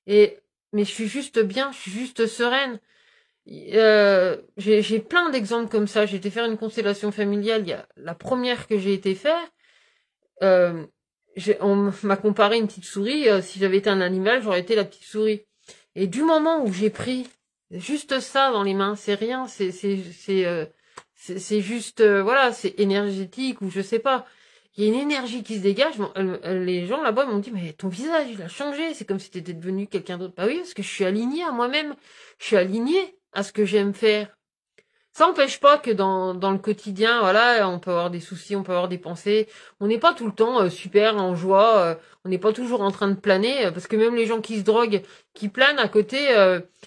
mais je suis juste bien, je suis juste sereine. J'ai plein d'exemples comme ça. J'ai été faire une constellation familiale. Il y a la première que j'ai été faire. On m'a comparé une petite souris. Si j'avais été un animal, j'aurais été la petite souris. Et du moment où j'ai pris juste ça dans les mains, c'est rien. C'est juste voilà, c'est énergétique ou je sais pas. Il y a une énergie qui se dégage. Bon, les gens là-bas m'ont dit mais ton visage il a changé. C'est comme si t'étais devenu quelqu'un d'autre. Bah oui, parce que je suis alignée à moi-même. Je suis alignée à ce que j'aime faire. Ça n'empêche pas que dans le quotidien, voilà, on peut avoir des soucis, on peut avoir des pensées. On n'est pas tout le temps super en joie, on n'est pas toujours en train de planer, parce que même les gens qui se droguent, qui planent à côté,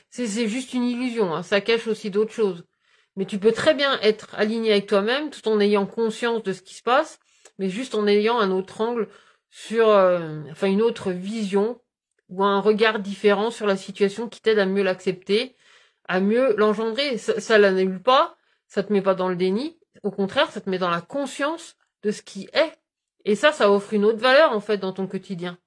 c'est juste une illusion, hein, ça cache aussi d'autres choses. Mais tu peux très bien être aligné avec toi-même, tout en ayant conscience de ce qui se passe, mais juste en ayant un autre angle sur, enfin une autre vision, ou un regard différent sur la situation qui t'aide à mieux l'accepter, à mieux l'engendrer. Ça l'annule pas, ça te met pas dans le déni, au contraire, ça te met dans la conscience de ce qui est. Et ça offre une autre valeur, en fait, dans ton quotidien.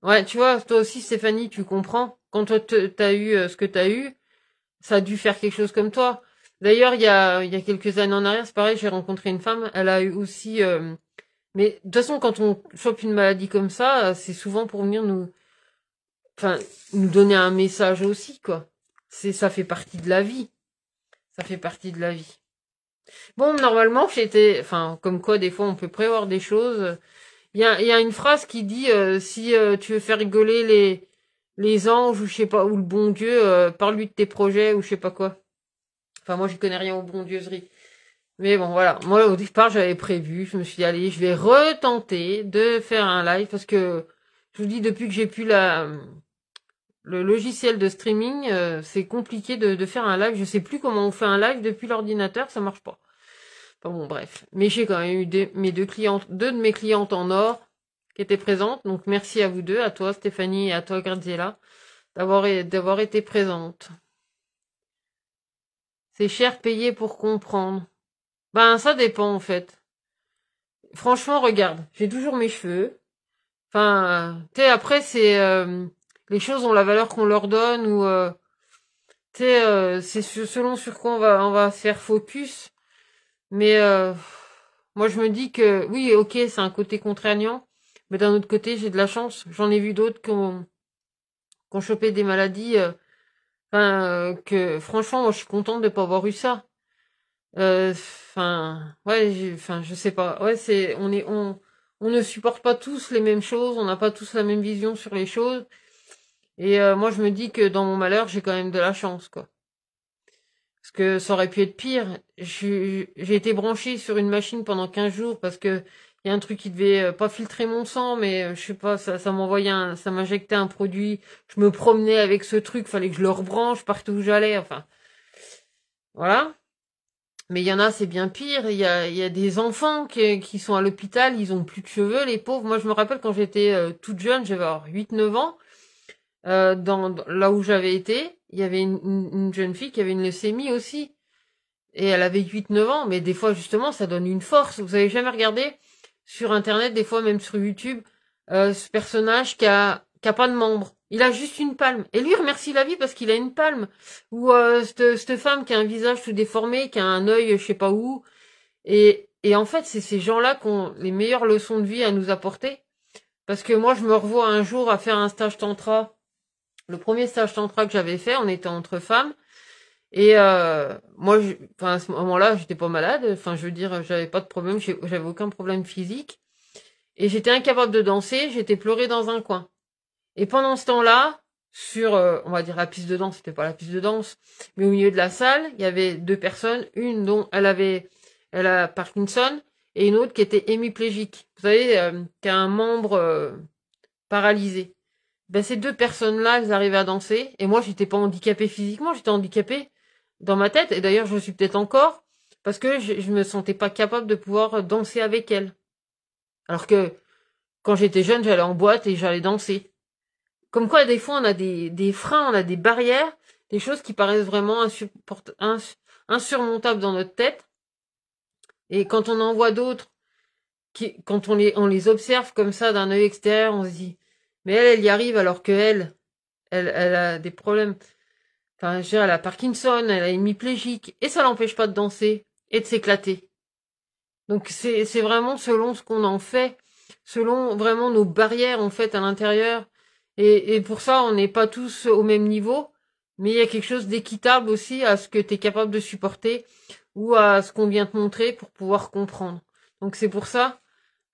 Ouais, tu vois, toi aussi, Stéphanie, tu comprends. Quand toi, t'as eu ce que t'as eu, ça a dû faire quelque chose comme toi. D'ailleurs, il y a quelques années en arrière, c'est pareil, j'ai rencontré une femme, elle a eu aussi... mais de toute façon, quand on chope une maladie comme ça, c'est souvent pour venir enfin, nous donner un message aussi, quoi. Ça fait partie de la vie. Ça fait partie de la vie. Bon, normalement, enfin, comme quoi, des fois, on peut prévoir des choses. Il y a une phrase qui dit, si tu veux faire rigoler les anges, ou je sais pas, ou le bon Dieu, parle-lui de tes projets, ou je sais pas quoi. Enfin, moi, je connais rien aux bon dieuseries. Mais bon, voilà. Moi, au départ, j'avais prévu, je me suis dit, allez, je vais retenter de faire un live, parce que, je vous dis, depuis que j'ai pu le logiciel de streaming, c'est compliqué de faire un live. Je sais plus comment on fait un live depuis l'ordinateur, ça marche pas. Enfin bon, bref. Mais j'ai quand même eu mes deux de mes clientes en or qui étaient présentes. Donc merci à vous deux, à toi Stéphanie et à toi Graziella, d'avoir été présentes. C'est cher payé pour comprendre. Ben ça dépend en fait. Franchement, regarde, j'ai toujours mes cheveux. Enfin, tu sais, après c'est les choses ont la valeur qu'on leur donne ou tu sais, c'est selon sur quoi on va faire focus. Mais moi, je me dis que oui, ok, c'est un côté contraignant, mais d'un autre côté, j'ai de la chance. J'en ai vu d'autres qui ont chopé des maladies. Enfin, que franchement, moi, je suis contente de pas avoir eu ça. Enfin, ouais, enfin, je sais pas. Ouais, on ne supporte pas tous les mêmes choses. On n'a pas tous la même vision sur les choses. Et moi, je me dis que dans mon malheur, j'ai quand même de la chance, quoi. Parce que ça aurait pu être pire. J'ai été branchée sur une machine pendant 15 jours parce que il y a un truc qui devait pas filtrer mon sang, mais je sais pas, ça m'envoyait ça m'injectait un produit. Je me promenais avec ce truc, fallait que je le rebranche partout où j'allais, enfin. Voilà. Mais il y en a, c'est bien pire. Il y a des enfants qui sont à l'hôpital, ils ont plus de cheveux, les pauvres. Moi, je me rappelle quand j'étais toute jeune, j'avais 8-9 ans, là où j'avais été, il y avait une jeune fille qui avait une leucémie aussi. Et elle avait 8-9 ans, mais des fois, justement, ça donne une force. Vous avez jamais regardé sur Internet, des fois même sur YouTube, ce personnage qui a pas de membres. Il a juste une palme. Et lui remercie la vie parce qu'il a une palme. Ou cette femme qui a un visage tout déformé, qui a un œil je sais pas où. Et en fait, c'est ces gens-là qui ont les meilleures leçons de vie à nous apporter. Parce que moi, je me revois un jour à faire un stage tantra. Le premier stage tantra que j'avais fait, on était entre femmes. Et moi, enfin à ce moment-là, j'étais pas malade. Enfin, je veux dire, j'avais pas de problème, j'avais aucun problème physique. Et j'étais incapable de danser, j'étais pleurée dans un coin. Et pendant ce temps-là, sur, on va dire la piste de danse, c'était pas la piste de danse, mais au milieu de la salle, il y avait deux personnes, une dont elle a Parkinson, et une autre qui était hémiplégique. Vous savez, qui a un membre paralysé. Ben ces deux personnes-là, elles arrivaient à danser, et moi, j'étais pas handicapée physiquement, j'étais handicapée dans ma tête, et d'ailleurs je le suis peut-être encore, parce que je me sentais pas capable de pouvoir danser avec elle. Alors que quand j'étais jeune, j'allais en boîte et j'allais danser. Comme quoi, des fois, on a des freins, on a des barrières, des choses qui paraissent vraiment insurmontables dans notre tête. Et quand on en voit d'autres, quand on les observe comme ça d'un œil extérieur, on se dit, mais elle y arrive alors que elle a des problèmes. Enfin, je veux dire, elle a Parkinson, elle est hémiplégique, et ça l'empêche pas de danser et de s'éclater. Donc c'est vraiment selon ce qu'on en fait, selon vraiment nos barrières en fait à l'intérieur. Et pour ça, on n'est pas tous au même niveau, mais il y a quelque chose d'équitable aussi à ce que tu es capable de supporter ou à ce qu'on vient te montrer pour pouvoir comprendre. Donc c'est pour ça,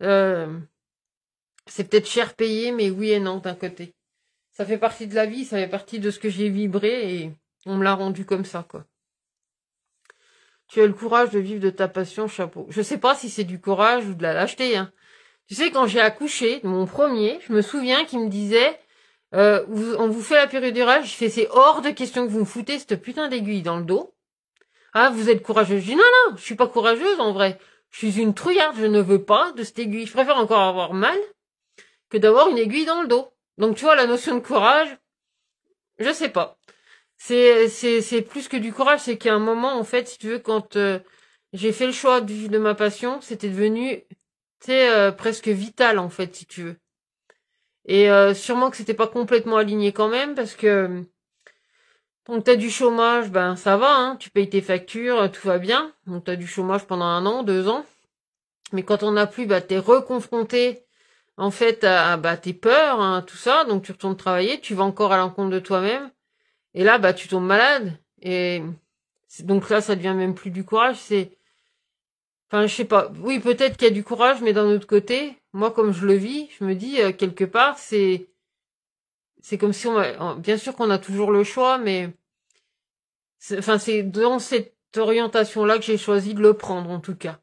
c'est peut-être cher payé, mais oui et non d'un côté. Ça fait partie de la vie, ça fait partie de ce que j'ai vibré et on me l'a rendu comme ça, quoi. Tu as le courage de vivre de ta passion, chapeau. Je sais pas si c'est du courage ou de la lâcheté, hein. Tu sais, quand j'ai accouché, mon premier, je me souviens qu'il me disait, on vous fait la péridurale, je fais, c'est hors de question que vous me foutez cette putain d'aiguille dans le dos. Ah, vous êtes courageuse. Je dis, non, non, je suis pas courageuse, en vrai. Je suis une trouillarde, je ne veux pas de cette aiguille. Je préfère encore avoir mal que d'avoir une aiguille dans le dos. Donc, tu vois, la notion de courage, je sais pas. C'est plus que du courage, c'est qu'il y a un moment, en fait, si tu veux, quand j'ai fait le choix de vivre de ma passion, c'était devenu, tu sais, presque vital, en fait, si tu veux. Et sûrement que c'était pas complètement aligné quand même, parce que donc t'as du chômage, ben ça va, hein, tu payes tes factures, tout va bien. Donc t'as du chômage pendant 1 an, 2 ans. Mais quand on n'a plus, bah t'es reconfronté en fait à bah, tes peurs, hein, tout ça. Donc tu retournes travailler, tu vas encore à l'encontre de toi-même. Et là, bah tu tombes malade. Et donc là, ça devient même plus du courage. Enfin, je sais pas. Oui, peut-être qu'il y a du courage, mais d'un autre côté, moi, comme je le vis, je me dis quelque part, c'est comme si bien sûr qu'on a toujours le choix, mais c'est dans cette orientation-là que j'ai choisi de le prendre, en tout cas.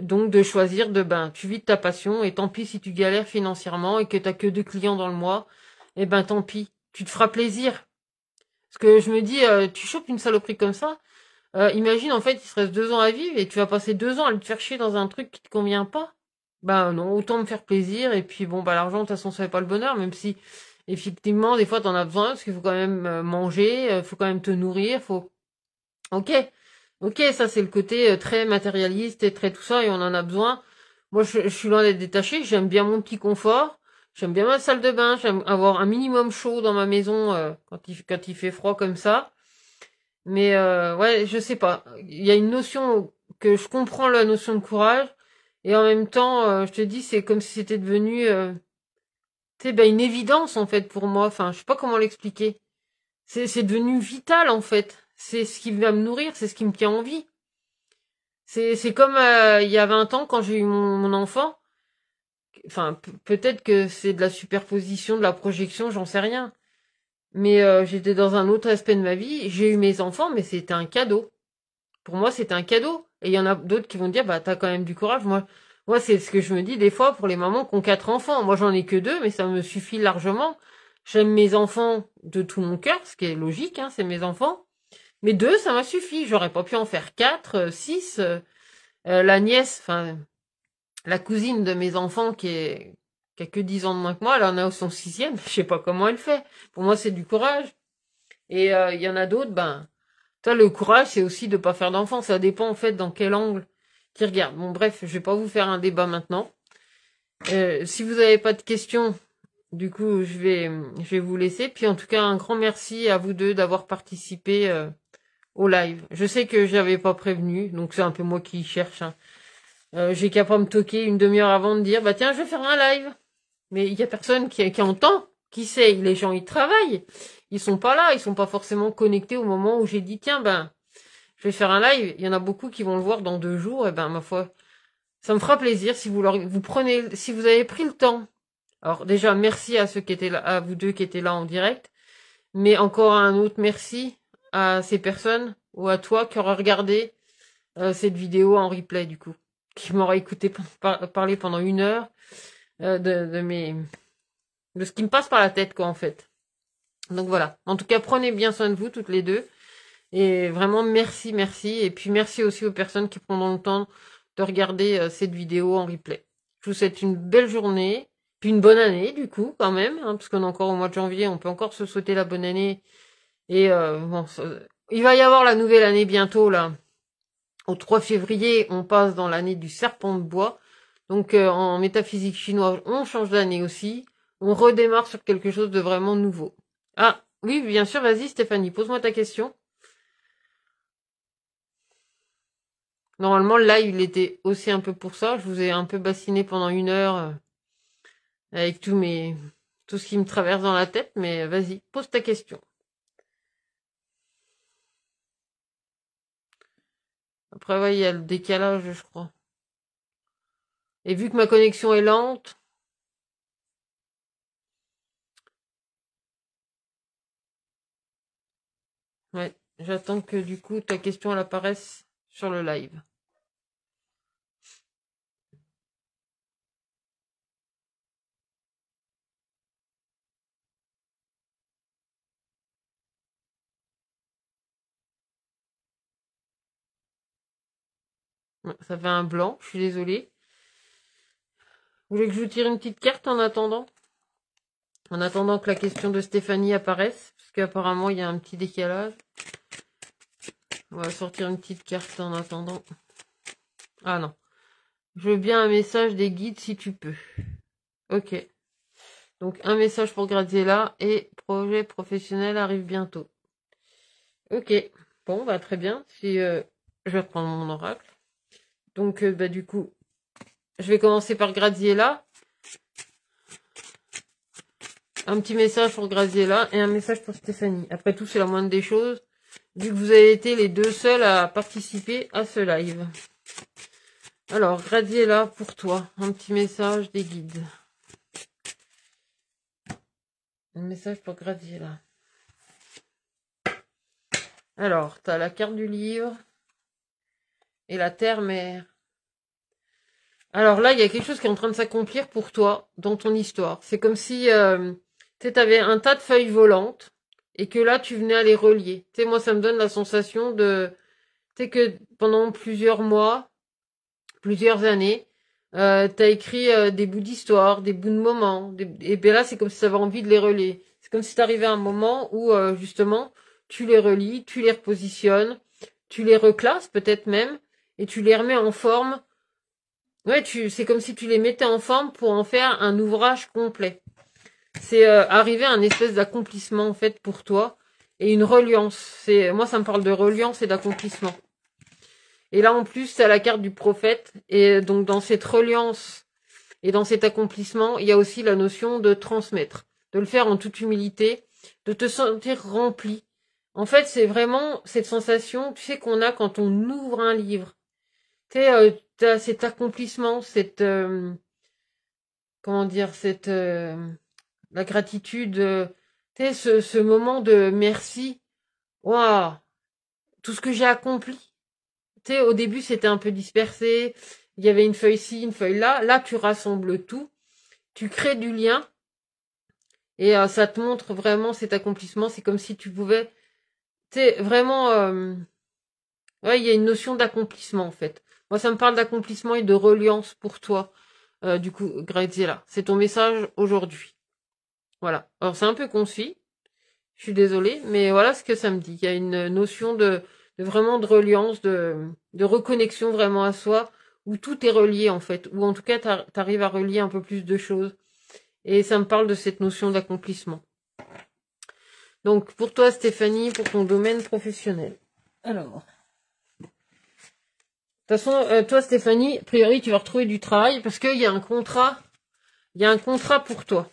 Donc, de choisir tu vis de ta passion, et tant pis si tu galères financièrement et que t'as que 2 clients dans le mois, et ben, tant pis. Tu te feras plaisir. Parce que je me dis, tu chopes une saloperie comme ça, imagine, en fait, il se reste 2 ans à vivre et tu vas passer 2 ans à te faire chier dans un truc qui te convient pas. Ben non, autant me faire plaisir, et puis bon, bah l'argent, de toute façon, ça fait pas le bonheur, même si, effectivement, des fois, t'en as besoin, parce qu'il faut quand même manger, faut quand même te nourrir, faut... Ok, ok, ça c'est le côté très matérialiste et très tout ça, et on en a besoin. Moi, je suis loin d'être détachée, j'aime bien mon petit confort, j'aime bien ma salle de bain, j'aime avoir un minimum chaud dans ma maison quand il fait froid comme ça. Mais ouais, je sais pas. Il y a une notion que je comprends, la notion de courage, et en même temps, je te dis, c'est comme si c'était devenu, tu sais, ben une évidence en fait pour moi. Enfin, je sais pas comment l'expliquer. C'est devenu vital en fait. C'est ce qui va me nourrir, c'est ce qui me tient en vie. C'est comme il y a 20 ans quand j'ai eu mon enfant. Enfin, peut-être que c'est de la superposition, de la projection, j'en sais rien. Mais j'étais dans un autre aspect de ma vie. J'ai eu mes enfants, mais c'était un cadeau. Pour moi, c'était un cadeau. Et il y en a d'autres qui vont dire, bah, t'as quand même du courage. Moi, c'est ce que je me dis des fois pour les mamans qui ont 4 enfants. Moi, j'en ai que 2, mais ça me suffit largement. J'aime mes enfants de tout mon cœur, ce qui est logique, hein, c'est mes enfants. Mais 2, ça m'a suffi. J'aurais pas pu en faire 4, 6. La nièce, enfin, la cousine de mes enfants qui a que 10 ans de moins que moi, elle en a son 6e. Je sais pas comment elle fait. Pour moi, c'est du courage. Et il y en a d'autres, ben, toi, le courage, c'est aussi de pas faire d'enfants. Ça dépend, en fait, dans quel angle tu regardes. Bon, bref, je vais pas vous faire un débat maintenant. Si vous avez pas de questions, du coup, je vais vous laisser. Puis, en tout cas, un grand merci à vous deux d'avoir participé au live. Je sais que j'avais pas prévenu, donc c'est un peu moi qui cherche, hein. J'ai qu'à pas me toquer une demi-heure avant de dire, bah tiens, je vais faire un live. Mais il y a personne qui entend. Qui sait? Les gens, ils travaillent. Ils sont pas là. Ils sont pas forcément connectés au moment où j'ai dit, tiens, ben, je vais faire un live. Il y en a beaucoup qui vont le voir dans 2 jours. Et ben, ma foi, ça me fera plaisir si vous prenez, si vous avez pris le temps. Alors, déjà, merci à ceux qui étaient là, à vous deux qui étaient là en direct. Mais encore un autre merci à ces personnes ou à toi qui aura regardé cette vidéo en replay, du coup. Qui m'aura écouté parler pendant 1 heure de ce qui me passe par la tête, quoi, en fait. Donc voilà. En tout cas, prenez bien soin de vous, toutes les deux. Et vraiment, merci, merci. Et puis, merci aussi aux personnes qui prendront le temps de regarder cette vidéo en replay. Je vous souhaite une belle journée. Puis une bonne année, du coup, quand même. Hein, parce qu'on est encore au mois de janvier. On peut encore se souhaiter la bonne année. Et bon, il va y avoir la nouvelle année bientôt, là. Au 3 février, on passe dans l'année du serpent de bois. Donc, en métaphysique chinoise, on change d'année aussi. On redémarre sur quelque chose de vraiment nouveau. Ah, oui, bien sûr, vas-y Stéphanie, pose-moi ta question. Normalement, le live, il était aussi un peu pour ça. Je vous ai un peu bassiné pendant 1 heure avec tout ce qui me traverse dans la tête, mais vas-y, pose ta question. Après, ouais, il y a le décalage, je crois. Et vu que ma connexion est lente, ouais, j'attends que du coup ta question elle apparaisse sur le live. Ça fait un blanc, je suis désolée. Vous voulez que je vous tire une petite carte en attendant? En attendant que la question de Stéphanie apparaisse, parce qu'apparemment il y a un petit décalage. On va sortir une petite carte en attendant. Ah non. Je veux bien un message des guides si tu peux. Ok. Donc un message pour Graziella et projet professionnel arrive bientôt. Ok. Bon, bah très bien. Si je vais reprendre mon oracle. Donc bah du coup, je vais commencer par Graziella. Un petit message pour Graziella et un message pour Stéphanie. Après tout, c'est la moindre des choses, vu que vous avez été les deux seuls à participer à ce live. Alors, Graziella, pour toi, un petit message des guides. Un message pour Graziella. Alors, tu as la carte du livre et la terre-mère. Alors là, il y a quelque chose qui est en train de s'accomplir pour toi dans ton histoire. C'est comme si tu avais un tas de feuilles volantes et que là, tu venais à les relier. Tu sais, moi, ça me donne la sensation de... Tu sais que pendant plusieurs mois, plusieurs années, t'as écrit des bouts d'histoire, des bouts de moments, et bien là c'est comme si tu avais envie de les relier. C'est comme si t'arrivais à un moment où justement tu les relis, tu les repositionnes, tu les reclasses peut-être même, et tu les remets en forme. Ouais, c'est comme si tu les mettais en forme pour en faire un ouvrage complet. C'est arriver à un espèce d'accomplissement en fait pour toi et une reliance. Moi ça me parle de reliance et d'accomplissement. Et là, en plus, t'as la carte du prophète. Et donc, dans cette reliance et dans cet accomplissement, il y a aussi la notion de transmettre. De le faire en toute humilité, de te sentir rempli. En fait, c'est vraiment cette sensation, tu sais, qu'on a quand on ouvre un livre. Tu sais, t'as cet accomplissement, cette... comment dire, cette... la gratitude. Tu sais, ce moment de merci. Waouh, tout ce que j'ai accompli. Tu sais, au début, c'était un peu dispersé. Il y avait une feuille ci, une feuille là. Là, tu rassembles tout. Tu crées du lien. Et ça te montre vraiment cet accomplissement. C'est comme si tu pouvais... Tu sais, vraiment... ouais, il y a une notion d'accomplissement, en fait. Moi, ça me parle d'accomplissement et de reliance pour toi. Du coup, Graziella, c'est ton message aujourd'hui. Voilà. Alors, c'est un peu concis. Je suis désolée. Mais voilà ce que ça me dit. Il y a une notion de vraiment de reliance, de reconnexion vraiment à soi, où tout est relié en fait, ou en tout cas t'arrives à relier un peu plus de choses. Et ça me parle de cette notion d'accomplissement. Donc pour toi Stéphanie, pour ton domaine professionnel. Alors, de toute façon, toi Stéphanie, a priori tu vas retrouver du travail parce qu'il y a un contrat, pour toi.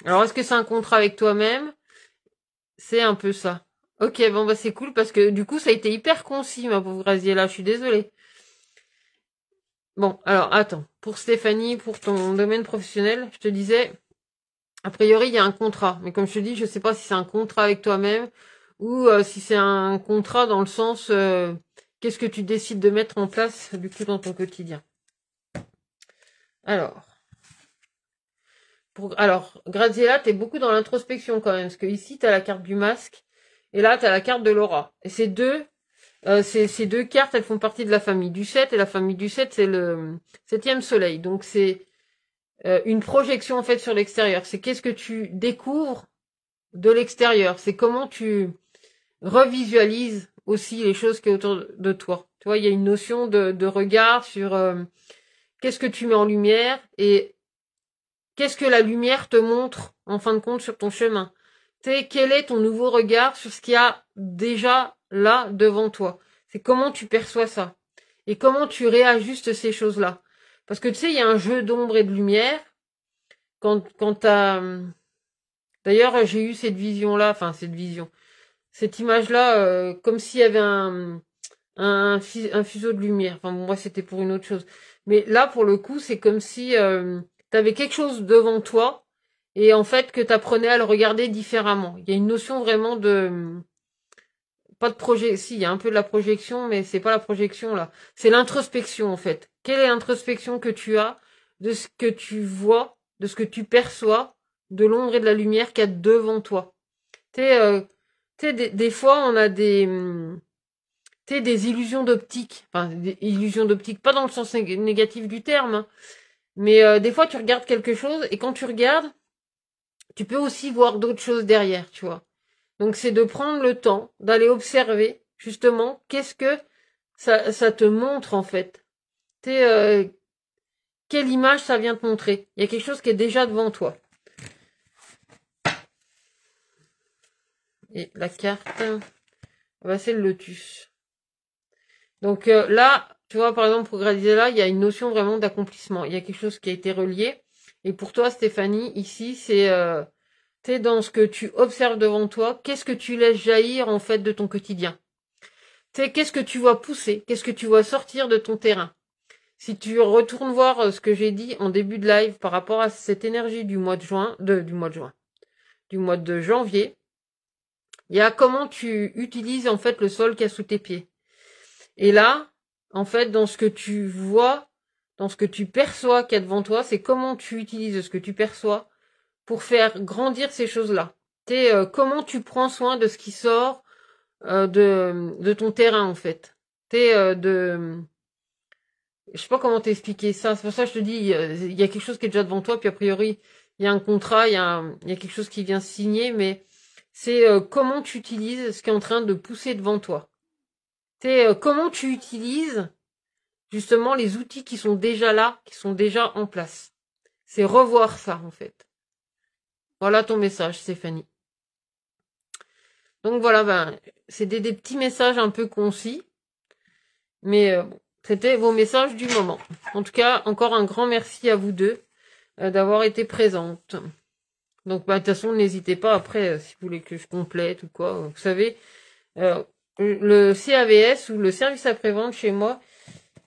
Alors est-ce que c'est un contrat avec toi-même? C'est un peu ça. Ok, bon bah c'est cool parce que du coup ça a été hyper concis ma pauvre Graziella, je suis désolée. Bon, alors attends, pour Stéphanie, pour ton domaine professionnel, je te disais, a priori il y a un contrat, mais comme je te dis, je sais pas si c'est un contrat avec toi-même ou si c'est un contrat dans le sens qu'est-ce que tu décides de mettre en place du coup dans ton quotidien. Alors, Graziella, t'es beaucoup dans l'introspection quand même, parce que ici t'as la carte du masque et là t'as la carte de l'aura. Et ces deux cartes, elles font partie de la famille du 7, et la famille du 7, c'est le 7e soleil. Donc c'est une projection en fait sur l'extérieur. C'est qu'est-ce que tu découvres de l'extérieur. C'est comment tu revisualises aussi les choses qui est autour de toi. Tu vois, il y a une notion de regard sur qu'est-ce que tu mets en lumière et qu'est-ce que la lumière te montre en fin de compte sur ton chemin. Tu sais, quel est ton nouveau regard sur ce qu'il y a déjà là devant toi. C'est comment tu perçois ça. Et comment tu réajustes ces choses-là. Parce que tu sais, il y a un jeu d'ombre et de lumière. Quand t'as... D'ailleurs, j'ai eu cette vision-là, cette image-là, comme s'il y avait un fuseau de lumière. Enfin, bon, moi, c'était pour une autre chose. Mais là, pour le coup, c'est comme si t'avais quelque chose devant toi et en fait que t'apprenais à le regarder différemment. Il y a une notion vraiment de... pas de projet. Si, il y a un peu de la projection, mais c'est pas la projection là. C'est l'introspection en fait. Quelle est l'introspection que tu as de ce que tu vois, de ce que tu perçois, de l'ombre et de la lumière qu'il y a devant toi. Tu sais, des fois on a des illusions d'optique. Enfin, des illusions d'optique, pas dans le sens négatif du terme, hein. Mais des fois tu regardes quelque chose et quand tu regardes, tu peux aussi voir d'autres choses derrière, tu vois. Donc c'est de prendre le temps d'aller observer justement qu'est-ce que ça te montre en fait. Quelle image ça vient te montrer. Il y a quelque chose qui est déjà devant toi. Et la carte, c'est le lotus. Donc là, tu vois, par exemple, pour Gradizella, il y a une notion vraiment d'accomplissement. Il y a quelque chose qui a été relié. Et pour toi, Stéphanie, ici, c'est t'es dans ce que tu observes devant toi. Qu'est-ce que tu laisses jaillir en fait de ton quotidien? Qu'est-ce que tu vois pousser? Qu'est-ce que tu vois sortir de ton terrain? Si tu retournes voir ce que j'ai dit en début de live par rapport à cette énergie du mois de janvier, il y a comment tu utilises en fait le sol qu'il y a sous tes pieds. Et là, en fait, dans ce que tu vois, dans ce que tu perçois qu'il y a devant toi, c'est comment tu utilises ce que tu perçois pour faire grandir ces choses-là. Comment tu prends soin de ce qui sort de ton terrain en fait. Je sais pas comment t'expliquer ça. C'est pour ça que je te dis, il y a quelque chose qui est déjà devant toi, puis a priori, il y a un contrat, il y a quelque chose qui vient signer, mais c'est comment tu utilises ce qui est en train de pousser devant toi. Comment tu utilises justement les outils qui sont déjà là, qui sont déjà en place. C'est revoir ça, en fait. Voilà ton message, Stéphanie. Donc voilà, c'est des petits messages un peu concis, mais c'était vos messages du moment. En tout cas, encore un grand merci à vous deux d'avoir été présentes. Donc, de toute façon, n'hésitez pas après, si vous voulez que je complète ou quoi. Vous savez, le CAVS ou le service après-vente chez moi,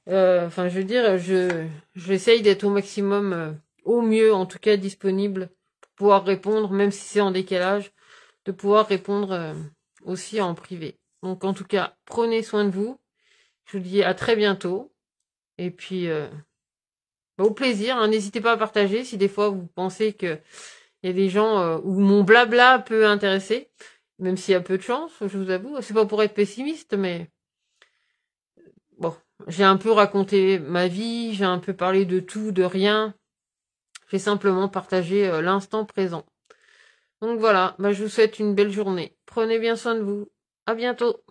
je veux dire, j'essaye d'être au maximum, au mieux, en tout cas, disponible pour pouvoir répondre, même si c'est en décalage, de pouvoir répondre aussi en privé. Donc, en tout cas, prenez soin de vous. Je vous dis à très bientôt. Et puis, au plaisir. Hein, n'hésitez pas à partager si des fois vous pensez que il y a des gens où mon blabla peut intéresser, même s'il y a peu de chance, je vous avoue. C'est pas pour être pessimiste, mais bon, j'ai un peu raconté ma vie, j'ai un peu parlé de tout, de rien. J'ai simplement partagé l'instant présent. Donc voilà, je vous souhaite une belle journée. Prenez bien soin de vous. À bientôt.